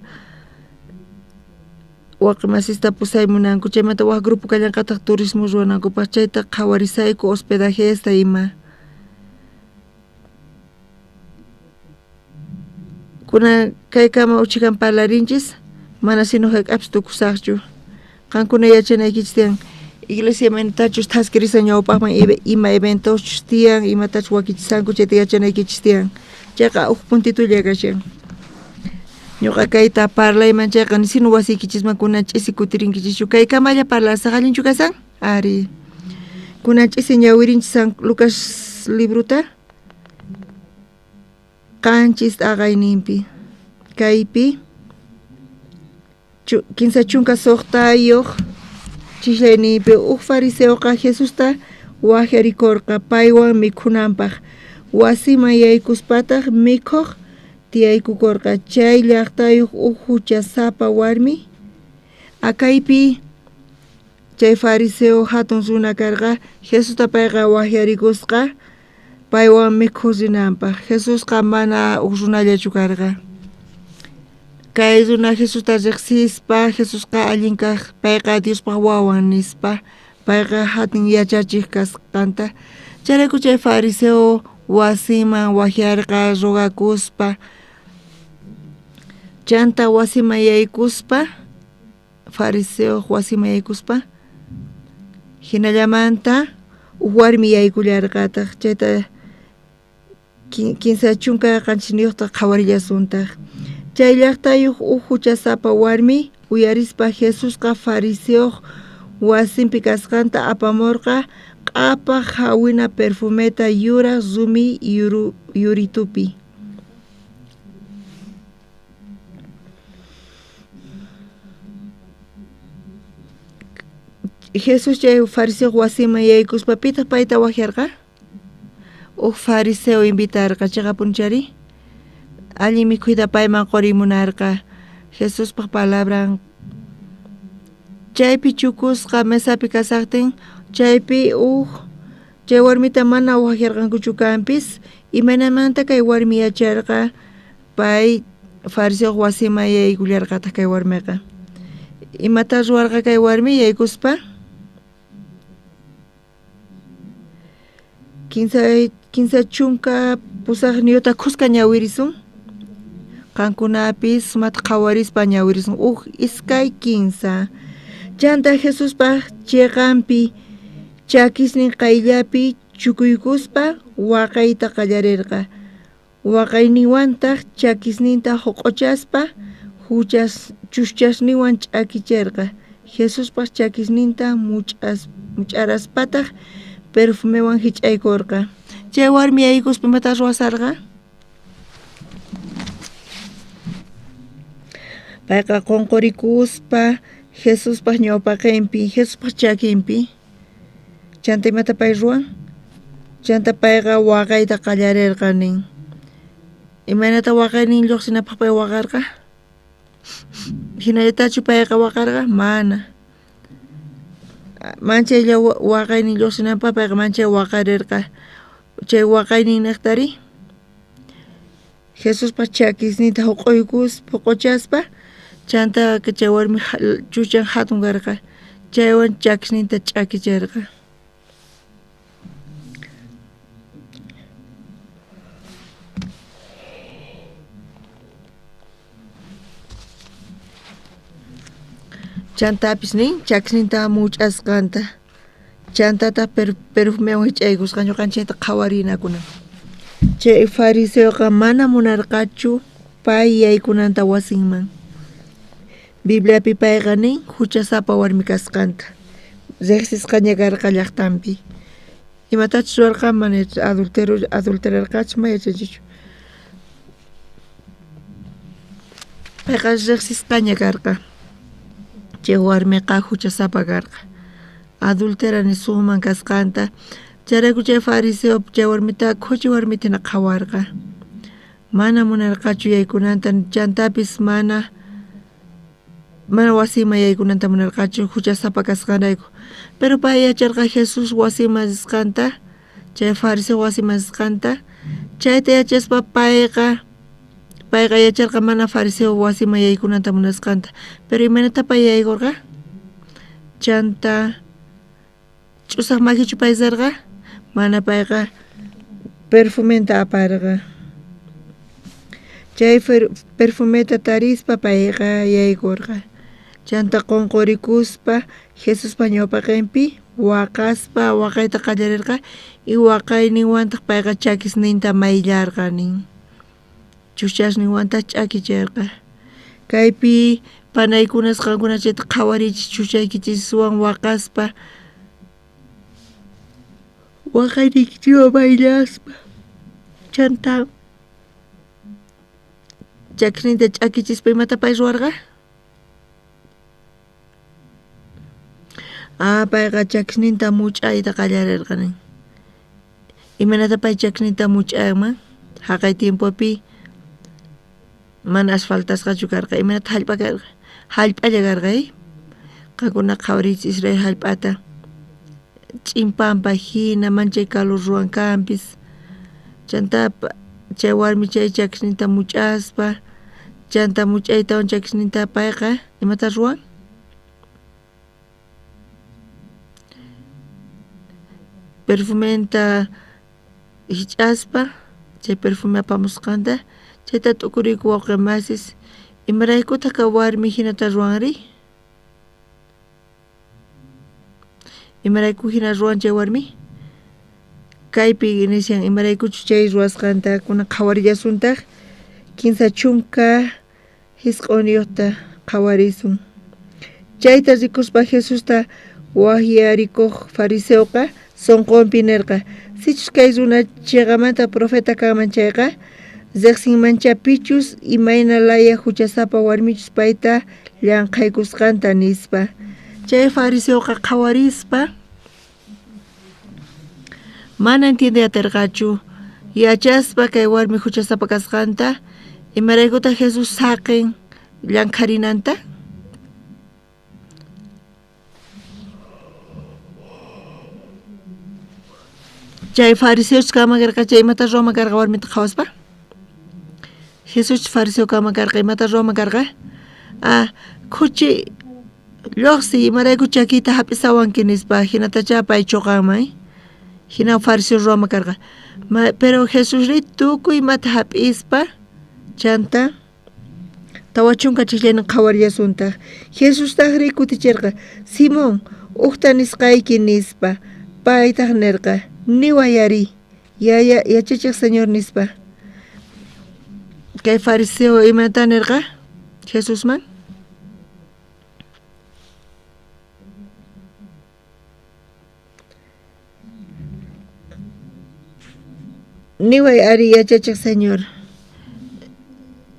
waqi masista pusaymunanku chaymanta waq grupo kallanqataq turismo ruwanankupas chayta qhawarisayku hospedajesta ima kuna kaykama uchikan parlarinchis mana sino hayk'apis tukusaqchu qankuna yachanaykichis tiyan iglesia manitachus taskirisa ñawpaqman ima eventoschus tiyan imatachus wakichisanku chayta yachanaykichis tiyan chayqa uq puntitulla kashan ñuqa kayta parlayman chayqa nisinu wasiykichikman kunan ch'isi kutirinkichikchu kaykamalla parlasaq allinchu kasan ari kunan ch'isi ñawirinchis San Lucas libruta qanchis aqayninpi kaypi kinsa chunka suqtayuq chishlayninpi uq fariseoqa Jesusta wakyarikurqa paywan mikhunanpaq wasiman yaykuspataq mikhuq tiyaykukurqa chay llaqtayuq uq huchasapa warmi akaypi chay fariseo hatun runa karqa Jesusta payqa wakyarikusqa paywan mikhurinampaq Jesusqa mana uq runallachu karqa kay runa Jesusta riqsispa Jesusqa allin kaq payqa Diospaq wawan nispa payqa hatun yachachiq kasqanta chayrayku chay fariseo wasiman wakyarqa rugakuspa chanta wasiman yaykuspa fariseo wasiman yaykuspa hinallamanta warmi yaykullarqataq chayta kinsa chunka qanchiniyuqta qhawarillasuntaq chay llaqtayuq huchasapa warmi uyarispa Jesusqa fariseo wasinpi kasqanta apamurqa q'apaq hawina perfumeta yuraq rumi yuritupi Jesus chay fariseo wasiman yaykuspa pitaq payta wakyarqa uq fariseo invitarqa chayqa punchari allin mikhuyta payman qurimunarqa Jesuspaq palabran chaypi chukusqa mesapi kasaqtin chaypi chay warmita mana wakyarqankuchu kanpis imanamanta kay warmi yacharqa pay fariseo wasiman yaykullarqataq kay warmiqa imata ruwarqa kay warmi yaykuspa kinsa chunka pusaqniyuta kusqa ñawirisun qankunapis sumata qhawarispa ñawirisun iskay kinsa chanta Jesuspaq chiqanpi chakisnin qayllapi chukuykuspa waqayta qallarirqa waqayniwantaq chakisninta huq'uchaspa chuschasniwan ch'akichirqa Jesuspaq chakisninta much'araspataq perfumewan hich'aykurqa chay warmi yaykuspa imata ruwasarqa payqa qunqurikuspa Jesuspaq ñawpaqinpi Jesuspaq chakinpi chanta imata pay ruwan chanta payqa waqayta qallarirqa nin imanata waqaynin lluqsinapaq pay waqarqa hinallatachu payqa waqarqa mana manchaylla waqaynin lluqsinanpaq payqa manchay waqarirqa chay waqayninniqtari Jesuspaq chakisninta huq'uchaspa chanta chay warmi chuchan hatun karqa chaywan chakisninta ch'akicharqa chantapis nin chakisninta much'asqanta chantata perfumewan hich'aykusqa ñuqanchikta qhawarinakuna chay fariseoqa mana munarqachu pay yaykunanta wasinman Bibliapi payqa nin huchasapa warmi kasqanta riqsisqaña karqa llaqtanpi imatachus ruwarqa mana adulterarqachu ma yachanchichu payqa riqsisqaña karqa chay warmiqa huchasapa karqa adulterani suqman kasqanta chayrayku chay fariseo chay warmita khuchi warmitina qhawarqa mana munarqachu yaykunanta chantapis mana wasiman yaykunanta munarqachu huchasapa kasqanrayku pero pay yacharqa Jesus wasiman risqanta chay fariseo wasiman risqanta Chayta yachaspa payqa yacharqa mana fariseo wasima yaykunanta munasqanta, pero imanatapa yaykurqa chanta ch'usaq makichu paysarqa mana payqa perfumenta aparqa. Chay perfumeta tarispa payqa yaykurqa chanta qunqurikuspa Jesuspa ñawpaqinpi waqaspa waqayta qallarirqa y waqayninwantaq payqa chakisninta mayllarqanin chuchasninwanta ch'akicharqa. Kaypi panaykunas qankuna chayta qhawarichis chuchaykichisuwan waqaspa waqaynikichiwan mayllaspa chanta chakisninta ch'akichispa imata pay ruwarqa? Payqa chakisninta much'ayta qallarirqanin. Imanata pay chakisninta much'ayman haqay tiempopi mana asfaltasqachu karqa, imanata hallp'alla karqay qankuna qhawarichis Israel hallp'ata ch'impanpa hina manchay calor ruwankanpis chanta chay warmi chay chakisninta much'aspa chanta much'aytawan chakisninta payqa imata ruwan? Perfumenta hich'aspa chay perfume apamusqanta chayta t'ukuriyku wawqi masis imaraykutaq warmi hinata ruwanri? Imarayku hina ruwan chay warmi? Kaypi nisyan imaraykuchu chay ruwasqanta kunan qhawarillasuntaq kinsa chunka hisq'uniyuqta qhawarisun. Chayta rikuspa Jesusta wahyarikuq fariseoqa sonqonpi nirqa sichus kay runa chiqamanta profeta kanman chayqa riqsinmanchapichus imayna laya huchasapa warmichus payta llamqaykusqanta nispa. Chay fariseoqa qhawarispa mana entiendiatirqachu yachaspa kay warmi huchasapa kasqanta imaraykuta Jesus saqin llamqarinanta. Chay fariseos kamakarqa chay imata ruwama karqa warmita qhawaspa? Jesus fariseo kamakarqa imata ruwama karqa? Kuchi lluqsi imarayku chakita hap'isawanki nispa hinatacha pay chuqanman hina fariseo ruwama karqa. Pero Jesus ri tukuy imata hap'ispa chanta tawa chunka chiklaynin qhawariyasuntaq. Jesus taq ri kutichirqa Simón uqta nisqayki nispa paytaq nirqa niwayari yachachiq señor nispa. Kay fariseo imata nirqa Jesusman? Niway ari yachachiq señor.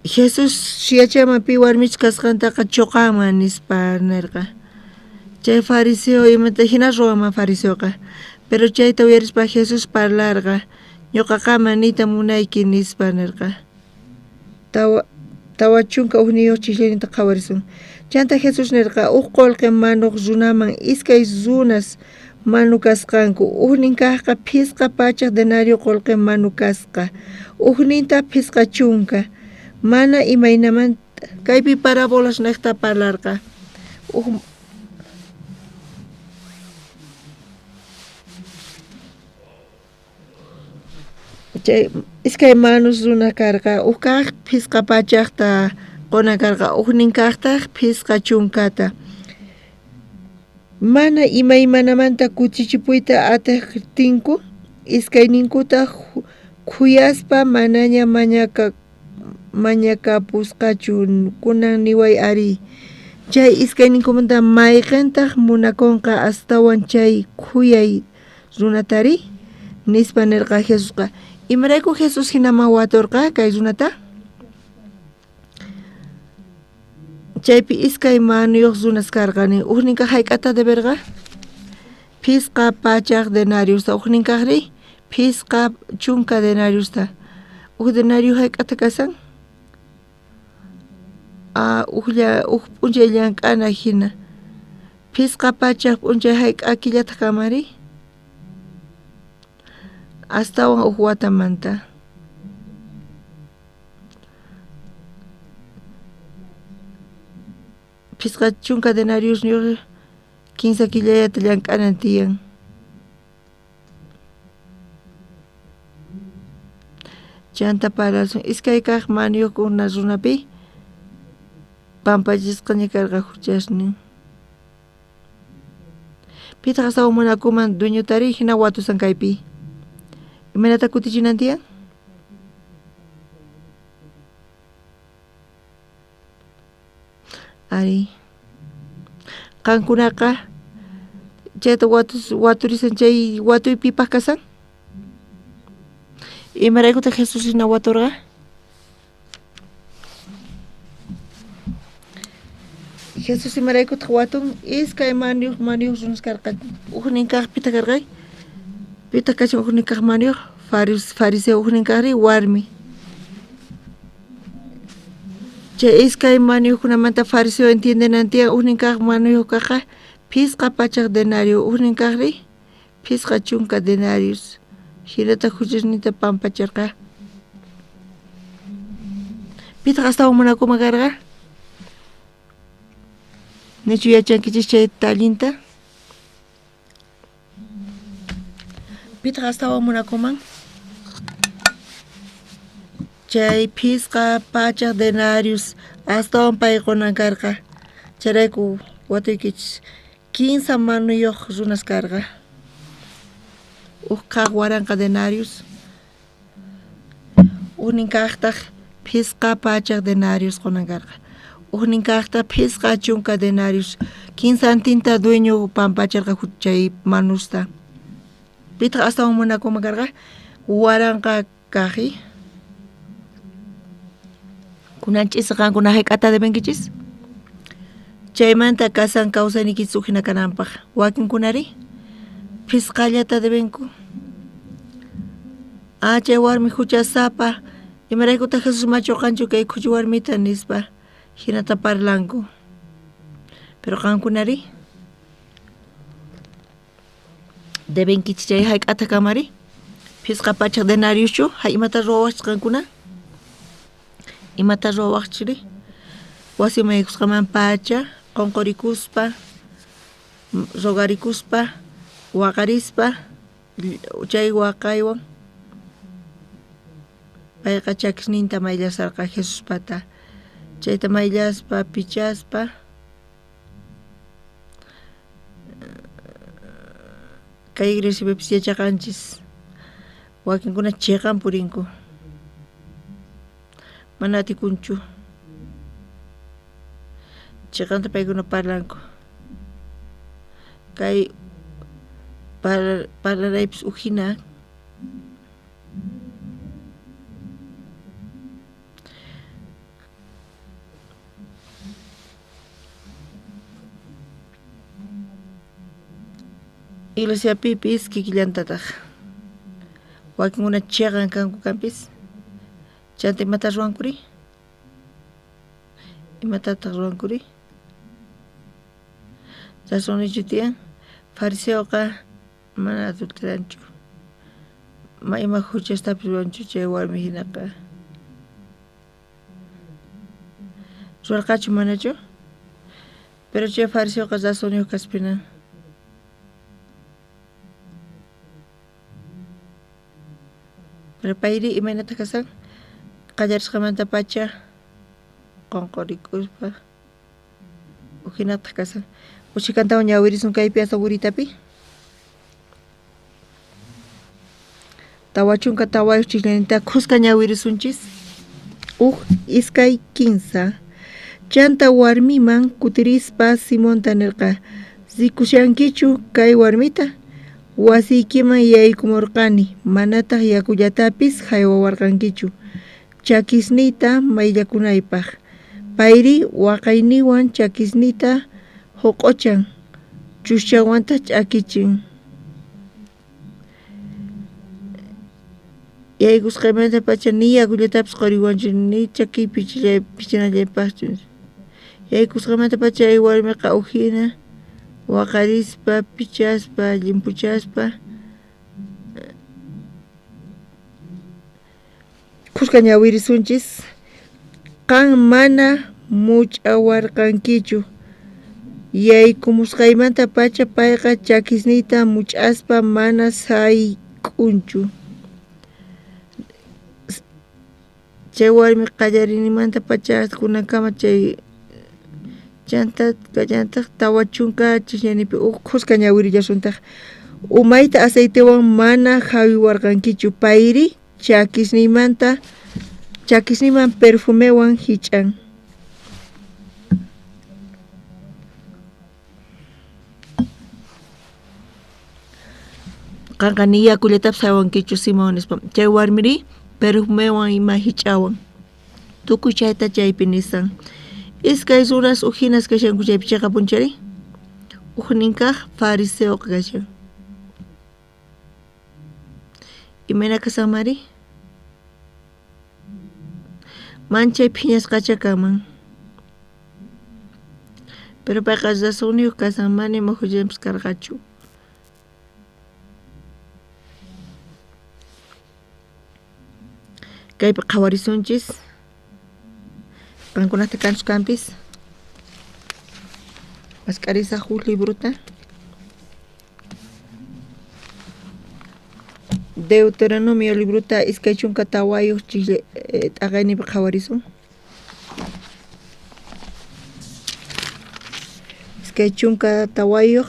Jesus yachaymanpi warmichis kasqantaqa chuqanman nispa nirqa. Chay fariseo imata hina ruwanman fariseoqa. Pero chayta uyarispa Jesus parlarqa ñuqaqa manita munayki nispa nirqa. Tawa chunka uqniyuq chiklayninta qhawarisun. Chanta Jesus nirqa qullqi manuq runaman iskay runas manu kasqanku. Uqnin kaqqa phisqa pachaq denario qullqi manu kasqa. Uqninta phisqa chunka. Mana imaynamanta kaypi parábolas niqta parlarqa. Chay iskay manus runa karqa uqkaq phisqa pachaqta quna karqa uqnin kaqtaq phisqa chunkata. Mana imaymanamanta kuchichipuyta ataqtinku iskayninkuta khuyaspa manaña mañakapusqachu kunan niway ari. Chay iskayninkumanta mayqintaq munakunqa astawan chay khuyay runatari nispa nirqa Jesusqa. Imarayku Jesus hinaman waturqa kay runata? Chaypi iskay manuyuq runas karqani uqninqa hayk'ata deberqa phisqa pachaq denariusta uqninkaqri phisqa chunka denariusta. Uq denario hayk'ata kasan? Uq p'unchay llank'ana hina phisqa pachaq p'unchay hayk'a killataq kamari astawan uq watamanta. Pisqa chunka denarios ñuqa 15 killayata llank'anan tiyan. Chanta parasun iskay kaq maniyuqkuna runapi pampachisqaña karqa huchasnin. Pitaq astawan munakuman dueñotari hina watusan kaypi. Imanata kutichinan tiyan? Ari qankunaqa chayta waturisan chay watuypipas kasan? Imaraykuta Jesus hina waturqa? Jesus imaraykutaq watun iskay maniyuq runas karqa uqnin kaq pita karqay? Pita kachan uqnin kaq maniyuq? Fariseo uqnin kaqri warmi. Chay iskay maniyuqkunamanta fariseo entiendenantiyan uqnin kaq maniyuq kaqa pisqa pachaq denario uqnin kaqri pisqa chunka denarios. Hirata huchasnita pampacharqa. Pitaq astawan munakuman karqa? Nichu yachankichis chay tallinta? Pitaq astawan munakuman? Chay pisqa pachaq denarios astawan paykunan karqa. Chayrayku watuykichis 15 manuyuq runas karqa. Kaq waranqa denarios. Uqnin kaqtaq pisqa pachaq denarios kunan karqa. Uqnin kaqtaq pisqa chunka denarios. 15 antinta dueño pampacharqa chay manusta. Pitaq astawan munakuman karqa? Waranqa kaqi. Kunanchis qankuna hayk'ata debenkichis? Chaymanta kasan kawsaynikichis uqhina kananpaq. Wakinkunari? Pisqallata debenku. Chay warmi huchasapa imaraykuta Jesus machuqanchu kay khuchi warmita nispa hinata parlanku. Pero qankunari? Debenkichis chay hayk'ata kamari? Pisqa pachaq denarioschu hay imata ruwaqchis qankuna? Imata ruwaqchiri? Wasimaykusqaman pacha qonqorikuspa rogarikuspa waqarispa chay waqaywan payqa chakisninta mayllasarqa Jesuspata. Chayta mayllaspa pichaspa kay iglesiapipis yachaqanchis wakinkuna chiqan purinku. Mana atikunchu. Chiqanta paykuna parlanku. Kay parlaraypis uqhina iglesiapipis kikillantataq wakinkuna chiqan kanku kanpis chanta imata ruwankuri? Imatataq ruwankuri? Rasonnichu tiyan? Fariseoqa mana adulteranchu. Ima huchastapis ruwanchu chay warmi hinaqa. Ruwarqachu manachu? Pero chay fariseoqa rasonniyuq kaspina. Pero payri imaynata kasan? Qallarisqamanta pacha qonqorikuspa uqhinata kasan. Uchikantawan ñawirisun kaypi asawuritapi? Tawachunka tawayuq chiklanita khusqa ñawirisunchis? Iskay 15 chanta warmiman kutirispa Simonta nirqa rikushankichu kay warmita? Wasiykiman yaykumurqani manataq yakullatapis haywawarqankichu chakisniyta mayllakunaypaq. Payri waqayniwan chakisniyta huq'uchan chushchawanta ch'akichin. Yaykusqaymanta pacha ni yakullatapis quriwanchu ni chaki pichinallaypaqchu. Yaykusqaymanta pacha ay warmiqa uqhina waqarispa, pichaspa, llimpuchaspa khusqa ñawirisunchis qan mana much'awarqankichu Yaykumusqaymanta pacha payqa chakisniyta much'aspa mana sayk'unchu. Chay warmi qallarinimanta pacha kunakama chay llantaq tawa chunka chishñanipi uqhusqa ñawirillasuntaj umayta aceitewan mana hawiwarqankichu payri chakisniman perfumewan hich'an. Qanqa ni yakullatapas hawankichu simawan nispa chay warmiri perfumewan ima hich'awan tukuy chayta chaypi nisan. Iskay ruras uhinas kashanku chaypi chayqa punchari uhninkaq fariseo kashan. Imana kasanmari manchay phiñasqacha kanman pero payqa rasuniyuq kasan mana muhullapas karqachu. Kaypi qhawarisunchis qankunata kanchuskanpis masqarisaq huk libruta Deuteronomio libruta iskay chunka tawayuq t'aqaynipi qhawarisun. Iskay chunka tawayuq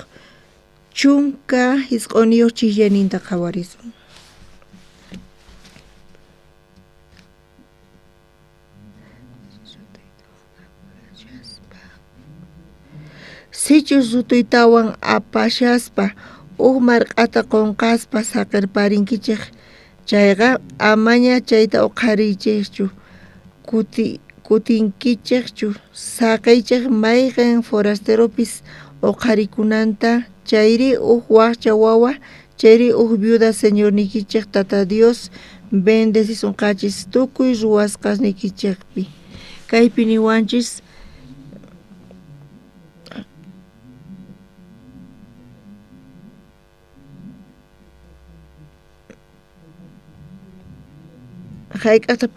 chunka hisq'uniyuq chiqllaninta qhawarisun. Sichus sutuytawan apashaspa marq'ata qunqaspa saqirparinkichik chayqa amaña chayta uqhariychikchu kutinkichikchu saqaychik mayqin forasteropis uqharikunanta chayri waqcha wawa chayri viuda señornikichik tata Dios bendecisunqachis tukuy ruwasqasnikichikpi kaypi niwanchis hayk'aqta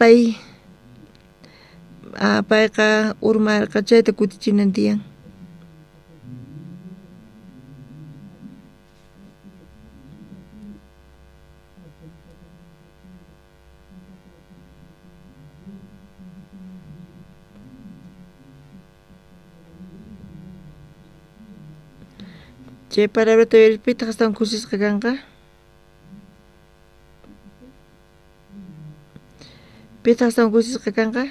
payqa urmarqa chayta kutichinan tiyan. Chay palabrata pitaq astawan kusisqa kanqa? Pitaq astawan kusisqa kanqa?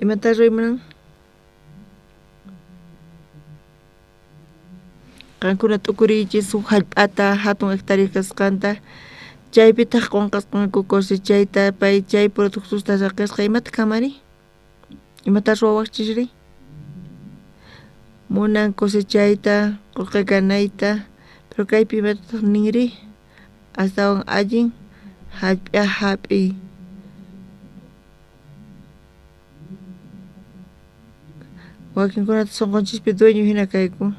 Imata ruyman? Qankuna t'ukuriychis huk hallp'ata hatun hectárea kasqanta chaypitaq qunqasqanku cosechayta pay chay productusta saqisqa imata kamari? Imata ruwawaqchishri? Munan cosechayta qurqikanayta pero kaypi imataq ninri astawan allin hap'i wakinkunata sunqunchikpi dueño hina kayku.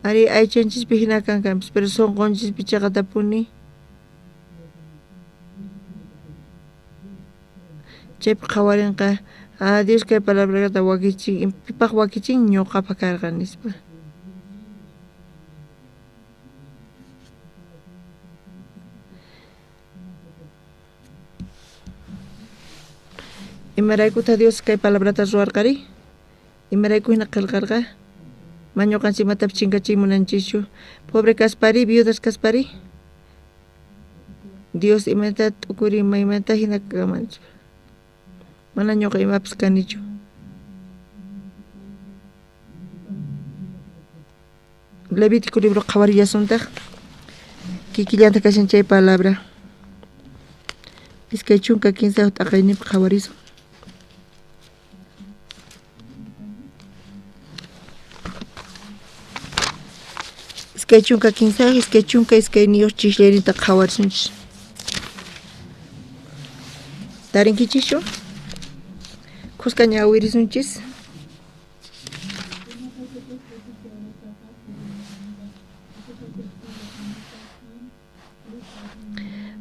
Ari aychanchispi hina kankanpis pero sunqunchikpi chaqatapuni chaypi qhawarinqa Dios kay palabrata wakichin pipaq wakichin ñuqapa karqa nispa. Imaraykuta Dios kay palabrata ruwarqari? Imarayku hina qillqarqa? Mañuqanchik imatapas chinkachin munanchischu pobre kaspari viudas kaspari Dios imata t'ukurima imata hina kamanchik mana ñuqa imapas kanichu. Levítico libro qhawariyasuntaq kikillanta kashan chay palabra iskay chunka 15 t'aqaynipi qhawarisun. Iskay chunka 15 iskay chunka iskay niyuq chishllarinta qhawarisunchis. Tarinkichischu? Kuscaña Wirisunchis.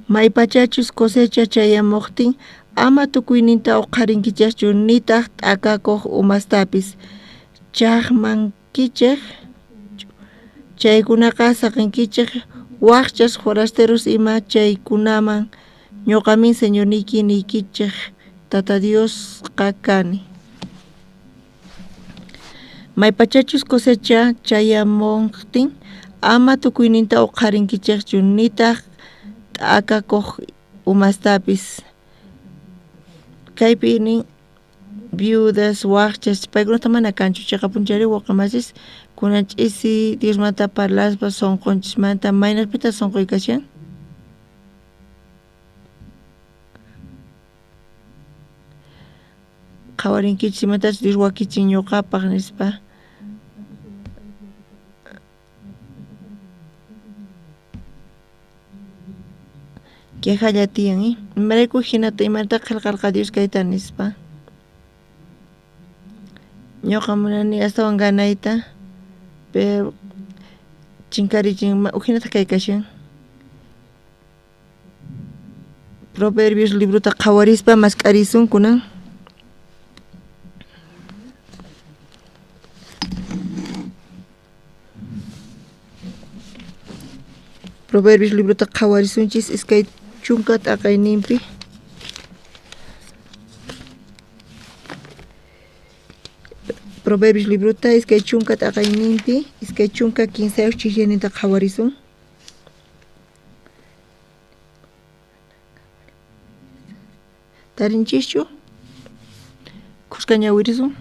Maipachachus cosecha chayamuqtin ama tukuyninta uqharinkichaschu nitaq t'akakuq umastapis chaqmankichik chaykunaqa saqinkichik waqchas forasteros ima chaykunaman ñuqamin Señor niki nikichik Tata Dios kani. Maipachachus cosecha chayamuqtin ama tukuyninta uqharinkichikchu nitaq t'akakuq umastapis kaypinin viudas waqchas paykunata mana kanchu chayqa punchari waqamasis kunan ch'isi Diosmanta parlaspa sonqonchismanta maynaspita sonqoykashan qhawarinkichis imatachus Dios wakichin ñuqapaq nispa quejalla tiyan imarayku hinata imarata qillqarqa Dios kayta nispa ñuqa munani astawan ganayta pero chinkarichin hinata kay kashan Proverbios libruta qhawarispa masq'arisun kunan Proverbios libruta qhawarisunchis iskay chunka t'aqayninpi Proverbios libruta iskay chunka t'aqayninpi iskay chunka 15 chishyaninta qhawarisun tarinchischu kusqaña wirisun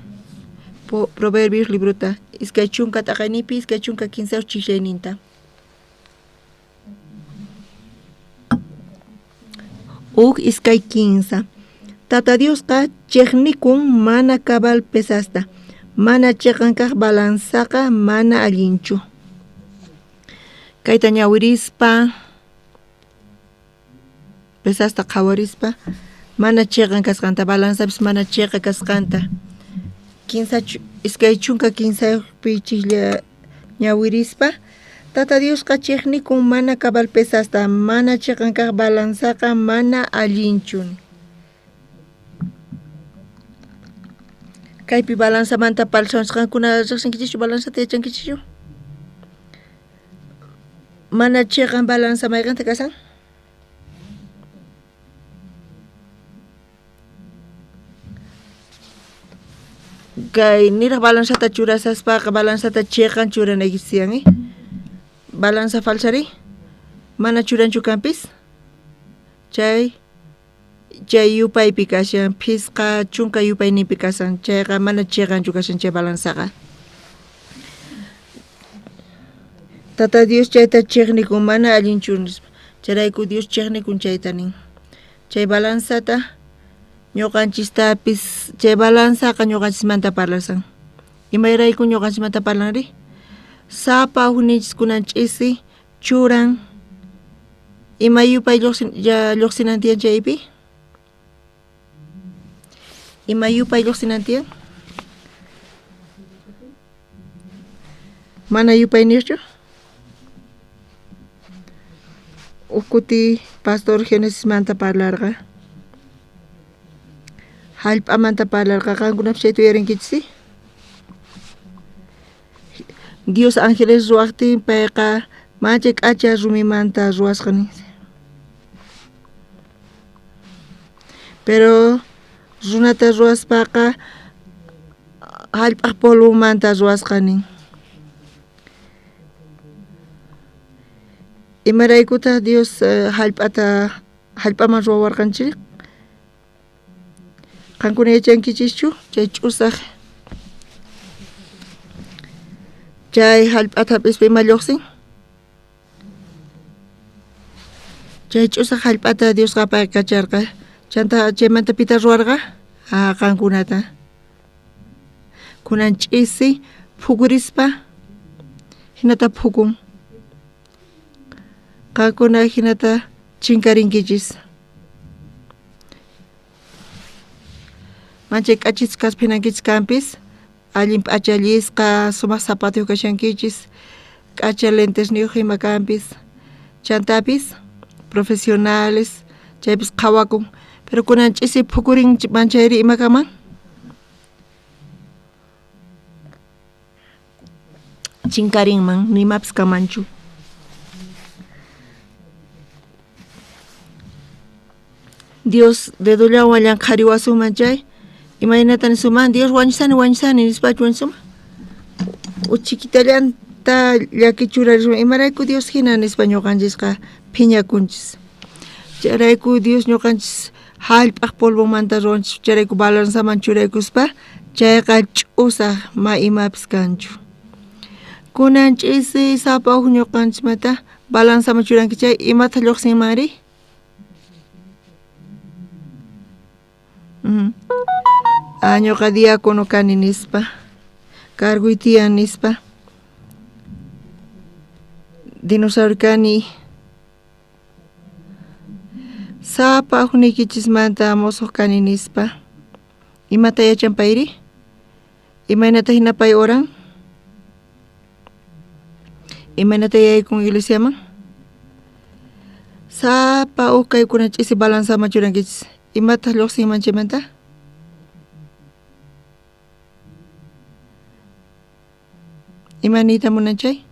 Proverbios libruta iskay chunka t'aqayninpi iskay chunka 15 chishyaninta iskay 15 Tata Diosqa chiqnikun mana cabal pesasta mana chiqankaq balanzaqa mana allinchu kayta ñawirispa pesasta qhawarispa mana chiqan kasqanta balanzapis mana chiqa kasqanta 15 iskay chunka 15 pichilla ñawirispa Tata Diosqa chiqnikun mana cabal pesasta mana chiqankaq balanzaqa mana allinchu kaypi balanzamanta palsasqankuna riqsinkichischu balanzata yachankichchu mana chiqan balanza mayqanta kasan kay niraq balanzata churasaspaqa balanzata chiqan churanaykichisiyan balanza falsari mana churanchu kampis chay yupaypi kashan phisqa chunka yupayninpi kasan chayqa mana chiqanchu kashan chay balanzaqa Tata Dios chayta chiqnikun mana allinchu chayrayku Dios chiqnikun chayta nin chay balanzata ñuqanchistapis chay balanzaqa ñuqanchismanta parlasan imayrayku ñuqanchimanta parlanri sapa hunichiskunan ch'isi churan ima yupay lluqsinantiyan chaypi ima yupay lluqsinantiyan mana yupay nirchu ukuti pastor Genesismanta parlarqa hallp'amanta parlarqa qankunapish chayta uyarinkichisi Dios ángeles ruwaqtin payqa mancha k'acha rumimanta ruwasqani pero runata ruwaspaqa hallp'aq polvomanta ruwasqani imaraykutaq Dios hallp'aman ruwawarqanchik qankuna yachankichischu chay ch'usaq chay hallp'atapispa ima lluqsin chay ch'usaq hallp'ata Diosqa kacharqa chanta chaymanta pita ruwarqa qankunata kunan ch'isi phukurispa hinata phukun qankuna hinata chinkarinkichis Mancha k'achis kaspinankich campis, allim p'achallisqa sumaq zapatiyo kashankichis, k'acha lentes niuqima campis, chantapis profesionales, chaypis qhawakun, pero kunan ch'isi phukurin manchayri imakaman. Chinkarinman nimapis kamanchu. Dios dedullawan llan qhariwasuman chay imaynatan suman Dios wañusani nispachu wañusuma chiquitallanta llakichurarishun imarayku Dios hina nispa ñuqanchisqa phiñakunchis chayrayku Dios ñuqanchis hallp'aq polvomanta ruwanchis chayrayku balansaman churaykuspa chayqa ch'usaq ma imapis kanchu kunan ch'isi sapawuq ñuqanchismanta balansaman churanki chay imata lluqsinmanri ñuqa diácono kani nispa carguytiyan nispa dinosaurio kani sapa huniykichismanta mosoq kani nispa imata yachan payri imaynata hina pay oran imaynata yaykun iglesiaman sapa kaykuna ch'isi balansaman churankichis imata lluqsinman chaymanta imanita munan chay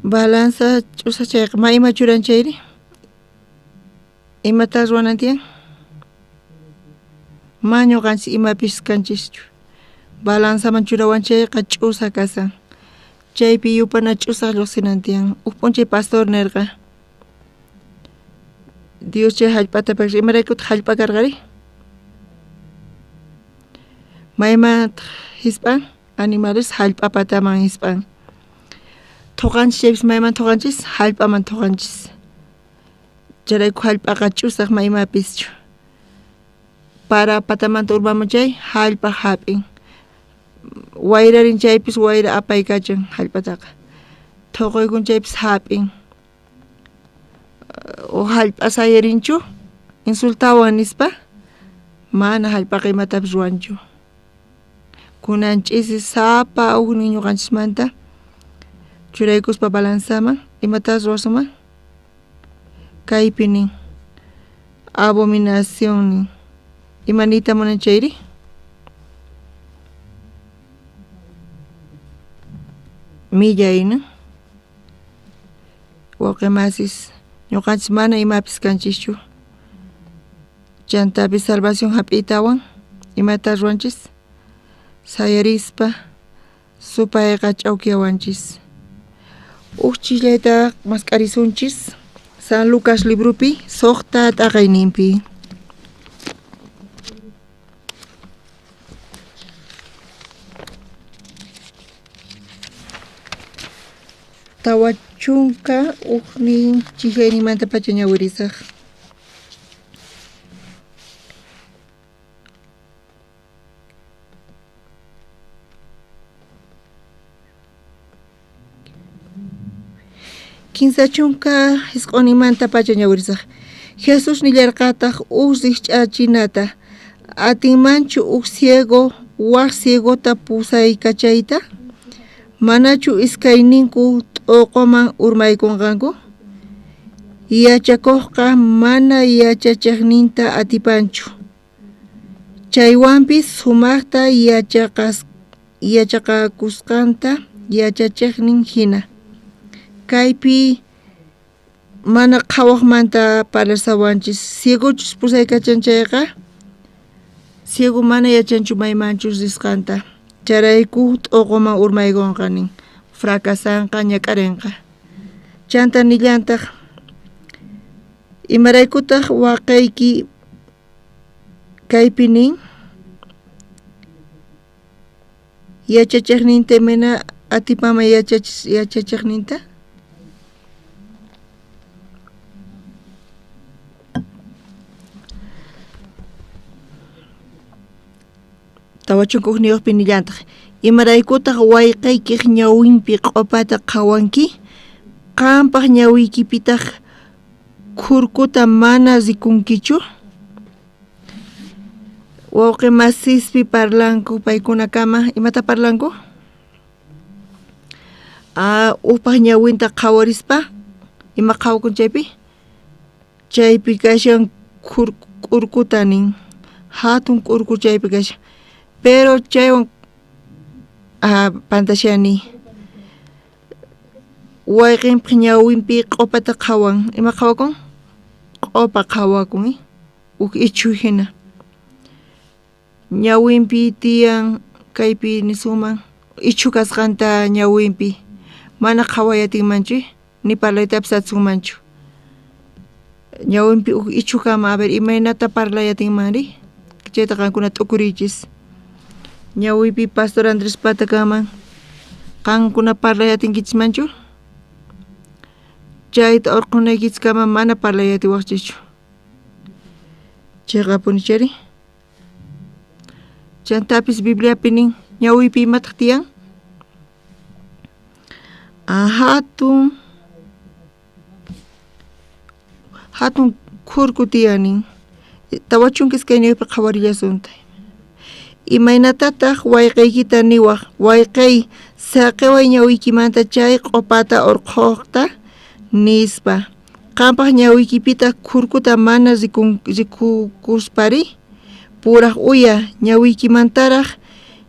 balanza ch'usa chayqa ma ima churan chayri imata ruwanantiyan ma ñuqanchis imapis kanchischu balanzaman churawan chayqa ch'usa kasan chaypi yupana ch'usaq lluqsinantiyan p'unchay pastor nirqa Dios chay hallp'atapish imaraykutaq hallp'a karqari maymat hisp'an animales hallp'apataman hisp'an thuqanchis chaypis mayman thuqanchis hallp'aman thuqanchis chayrayku hallp'aqa ch'usaq maymapischu para patamanta urmaman chay hallp'aq hap'in wayrarin chaypis wayra apaykachan hallp'ataqa thuquykun chaypis hap'in o hallp'a sayarinchu insultawan nispa mana hallp'aqa imatapis ruwanchu kunan ch'isi sapa huknin ñuqanchismanta churaykuspa balanzaman imatas ruwasuman kaypi nin abominación nin imanita munan chayri millayna waqemasis ñuqanchis mana imapis kanchischu chantapis salvación hap'itawan imata ruwanchis sayarispa supayqa ch'awkiyawanchis uchillayta masq'arisunchis San Lucas librupi suqta t'aqayninpi tawa chunka uqnin chihayninmanta pacha ñawirisaq Kinsa chunka hisq'unimanta pacha ñawirisaq Jesús nillarqataq riq ch'achinata atinmanchu ciego waq ciegota pusaykachayta manachu iskayninku t'uquman urmaykunqanku yachakuqqa mana yachachiqninta atipanchu chaywanpis sumaqta yachaqakusqanta yachachiqnin hina kaypi mana qhawaqmanta parlasawanchis ciegochus pusaykachanchayqa ciego mana yachanchu maymanchus risqanta charayku t'uquman urmaykunqanin fracasanqa ñak'arinqa chanta nillantaq imaraykutaq waqayki kaypi nin yachachiqninta mana atipama yachachiqninta tawachunkuq niyuqpi nillantaq imaraykutaq wayqaykiq ñawinpi q'upata qhawanki qampaq ñawiykipitaq kurkuta mana rikunkichu? Wawqi masispi parlanku paykuna kama imata parlanku? Upaq ñawinta qhawarispa ima qhawakun chaypi kashan kurkuta nin hatun kurku chaypi kashan pero chaywan pantashani wayqinpi ñawinpi q'upata qhawan ima qhawakun? Q'upa qhawakun uk ichu hina ñawinpi tiyan kaypi nisuman ichu kasqanta ñawinpi mana qhawayatinmanchu ni parlaytapas atsunmanchu ñawinpi uk ichu kama imaynata parlayatinmanri chayta qankuna t'ukuriychis ñawinpi Pastor Andrés Patakaman qankuna parlayatinkichmanchu chayta urqunaykichis kama mana parlayatiwaqchichu chayqa punichari chantapis Bibliapi nin ñawinpi imataq tiyan hatun kurku tiyan nin tawachunkis kay ñawinpi qhawarillasunta imaynatataq wayqaykita niwaq wayqay saqiway ñawiykimanta chay q'upata urquqta nispa qampaq ñawiykipita kurkuta mana rikukuspari puraq uya ñawiykimantaraq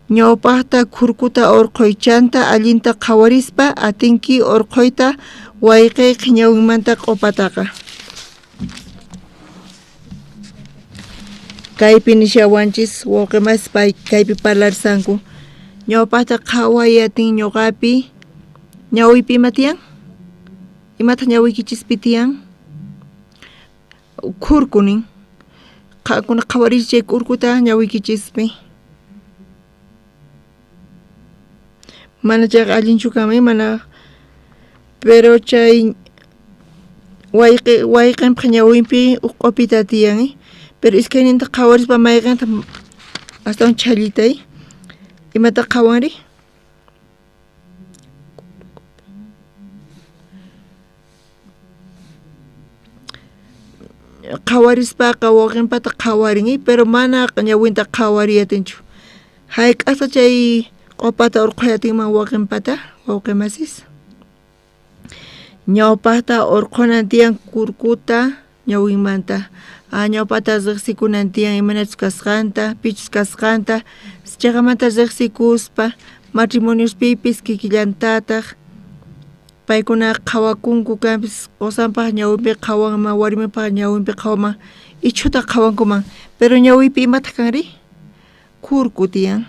ñawpaqta kurkuta urquychanta allinta qhawarispa atinki urquyta wayqiyqa ñawinmanta q'upataqa kaypi nishawanchis wawqimas kaypi parlarisanku ñawpaqta qhawayatin ñuqapi ñawiypi ima tiyan? Imata ñawiykichispi tiyan? Kurku nin qankuna qhawarisha chay kurkuta ñawiykichispi mana chayqa allinchu kama mana pero chay wayqinpaq ñawinpi uk q'upita tiyan pero iskayninta qhawarispa mayqanta astawan challitay imata qhawanri? Qhawarispaqa wawqinpata qhawarin pero mana ñawinta qhawariyatinchu hayk'asqa chay q'upata urquyatinman wawqinpata wawqimasis ñawpaqta urqunan tiyan kurkuta ñawinmanta ñawpata riqsikunan tiyan imanachus kasqanta pichus kasqanta chayqamanta riqsikuspa matrimoniuspipis kikillantataq paykuna qhawakunku kanpis qusanpaq ñawinpi qhawanman warmipaq ñawinpi qhawanman ichuta qhawankuman pero ñawinpi imata kanri? Kurku tiyan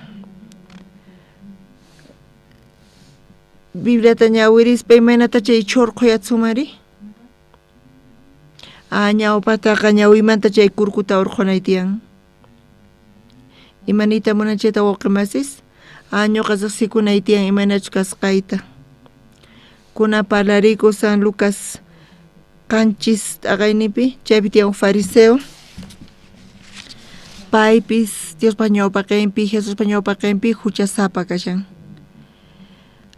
Bibliata ñawirispa imaynata chay churquyatsumanri? Ñawpataqa ñawiymanta chay kurkuta urqunay tiyan imanita munan chayta wawqimasis ñuqa riqsikunay tiyan imanachus kasqayta kuna parlariku San Lucas qanchis t'aqaynipi chaypi tiyan fariseo paypis Diospaq ñawpaqinpi Jesuspa ñawpaqinpi huchasapa kashan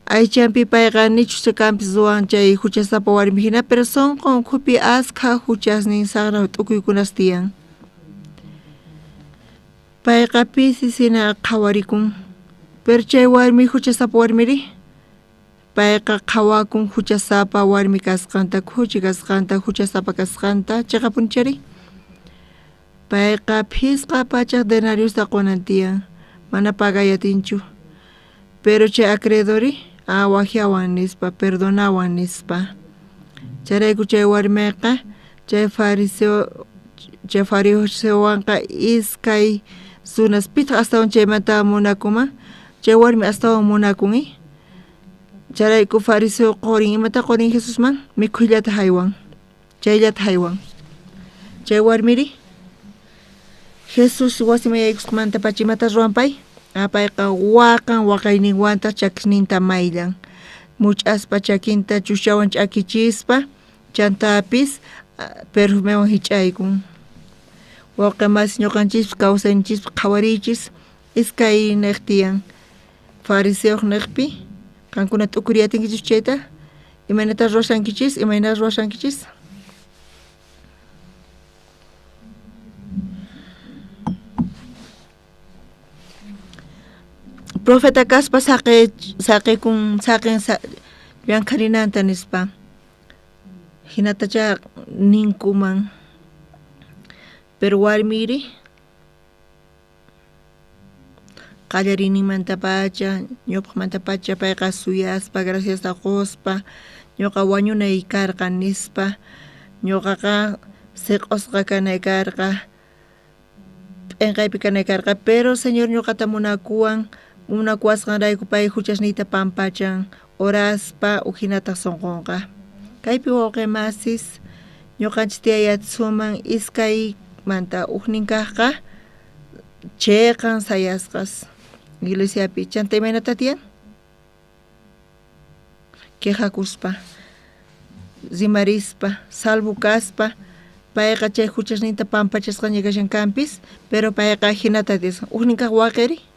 aychanpi payqa nichus kanpis ruwan chay huchasapa warmi hina pero sunqun ukhupi askha huchasnin saqra t'ukuykunas tiyan payqa pisis hina qhawarikun pero chay warmi huchasapa warmiri payqa qhawakun huchasapa warmi kasqanta khuchi kasqanta huchasapa kasqanta chayqa punchari payqa phisqa pachaq denariusta qunan tiyan mana pagayatinchu pero chay acreedori wajiawan nispa perdonawan nispa chayrayku chay warmiqa chay fariseowanqa iskay sunas pitaq astawan chaymanta munakuman chay warmi astawan munakun chayrayku fariseo qorin imata qorin Jesusman mikhuyllata haywan chayllata haywan chay warmiri Jesus wasimanyaykusmanta pachimata ruwan pay payqa waqayninwanta chakisninta mayllan much'aspa chakinta chushawan ch'akichispa chantapis perfumewan hich'aykun wawqimas ñuqanchis kawsayninchis qhawariychis iskay niq tiyan fariseoq niqpi qankuna t'ukuriyatinkichis chayta imaynata ruwashankichis imayna ruwashankichis profeta kaspa saqe kun saqen llank'arinanta nispa hinatacha ninkuman pero warmiri qallarinimanta pacha ñawpaqmanta pacha payqa suyaspa gracias a quspa ñuqa wañunay karqa nispa ñuqaqa siq'usqa kanay karqa p'inqaypi kanay karqa pero señor ñuqata munakuwasqanrayku pay huchasniyta pampachan oraspa uhinata sunqunqa kaypi wawqimasis ñuqanchis tiyayatsuman iskaymanta uknin kaqqa chayqan sayasqas iglesiapi chanta imaynata tiyan quejakuspa zimarispa salvo kaspa payqa chay huchasniyta pampachasqa ñakashankampis pero payqa hinata tiyan uknin kaq waqiri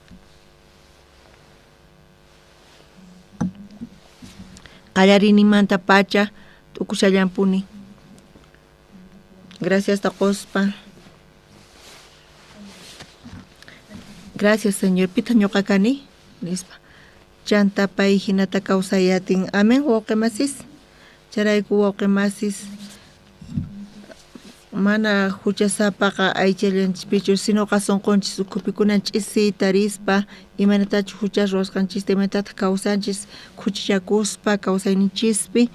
qallarinimanta pacha tukushallampuni gracias taquspa gracias señor pita ñuqa kani nispa chanta pay hinata kawsayatin amen wawqimasis charayku wawqimasis mana huchasapaqa aychallanchispichu sinoqa sunqunchis ukhupikunanchis isita rispa imanatachu huchas ruwasqanchista imanatata kawsanchis khuchichakuspa kawsayninchispi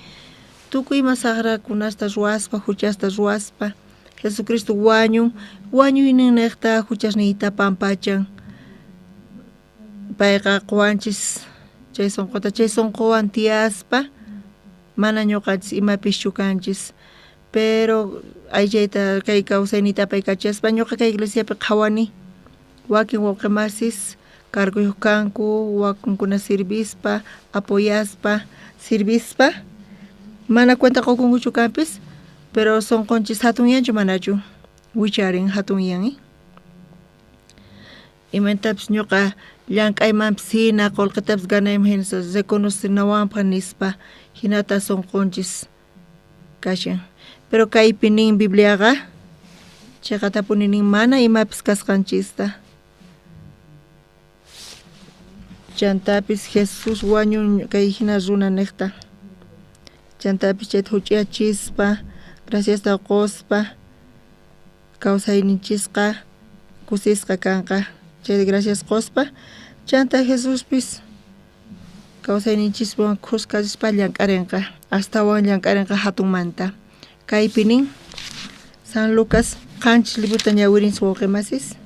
tukuy ima saqrakunasta ruwaspa huchasta ruwaspa Jesucristo wañuyninniqta huchasniyta pampachan payqa quwanchis chay sunquwan tiyaspa mana ñuqanchis imapish chukanchis pero aychayta kay kawsayniyta pay kachaspa ñuqa kay iglesiapi qhawani wakin wawqimasis carguyuq kanku wakinkuna sirvispa apoyaspa sirvispa mana cuenta qukunkuchu kanpis pero sunqunchis hatunyanchu manachu wicharin hatunyan imantapish ñuqa llank'aymanpis hina qullqitapish ganayman hina reconocernawanpaq nispa hinata sunqunchis kashan pero kaypi nin Bibliaqa chayqa tapuninin mana imapis kasqanchista chantapis Jesús wañun kay hina runa niqta chantapis chayta huch'iyachispa gracias taquspa kawsayninchisqa kusisqa kanqa chay gracias quspa chanta Jesuspis kawsayninchiswan kuskaspa llank'arinqa astawan llank'arinqa hatunmanta kaypi nin San Lucas qanchis librota ñawirinchis wawqimasis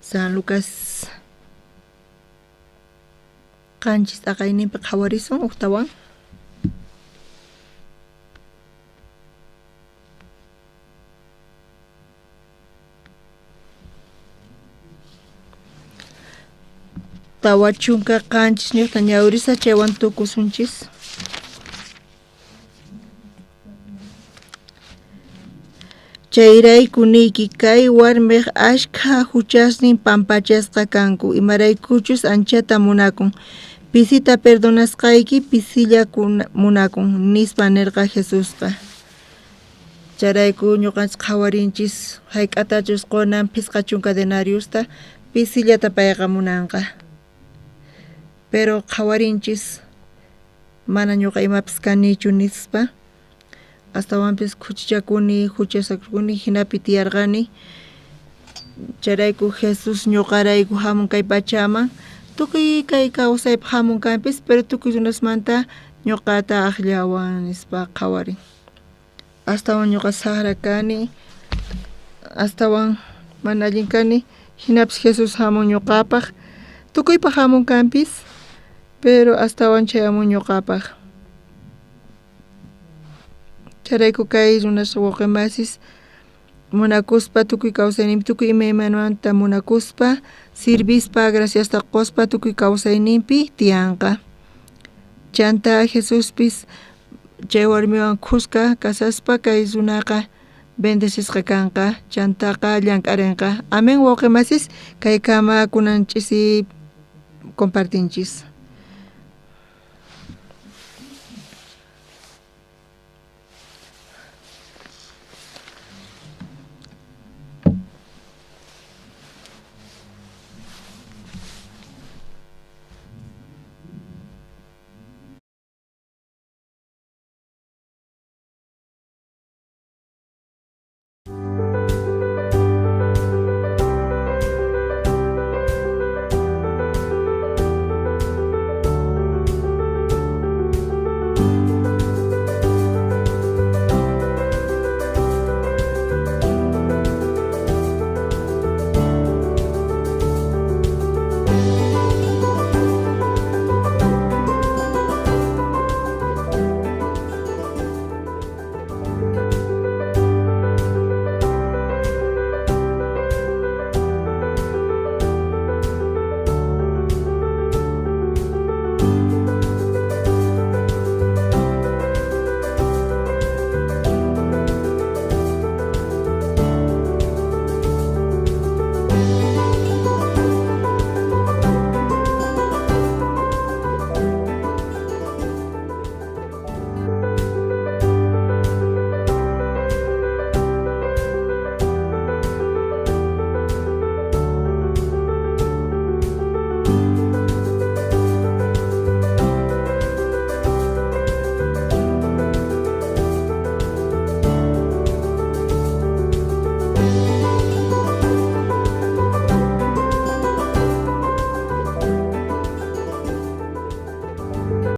San Lucas qanchis taqayninpi qhawarisun uqtawan tawa chunka qanchis ñuqta ñawrisa chaywan tukusunchis chayrayku niyki kay warmiq ashkha huchasnin pampachasqa kanku imaraykuchus anchata munakun pisita perdonasqayki pisilla munakun nispa nirqa Jesusqa charayku ñuqanchis qhawarinchis hayk'atachus qonan pisqa chunka denariusta pisillata payqa munanqa pero qhawarinchis mana ñuqa imapis kanichu nispa astawanpis khuchichakuni huchasakuni hinapi tiyarqani charayku Jesús ñuqarayku hamun kay pachaman tukuy kay kawsaypi hamun kanpis pero tukuy runasmanta ñuqata aqllawan nispa qhawarin astawan ñuqa saqra kani astawan mana allin kani hinapis Jesús hamun ñuqapaq tukuypaq hamun kanpis pero astawan chayamun ñuqapaq charayku kay runas wawqimasis munakuspa tukuy kawsayninpi tukuy imaymanta munakuspa sirvispa gracias taquspa tukuy kawsayninpi tiyanqa chanta Jesuspis chay warmiwan khusqa kasaspa kay runaqa bendecesqa kanqa chantaqa llank'arinqa amen wawqimasis kay kama kunanchis compartinchis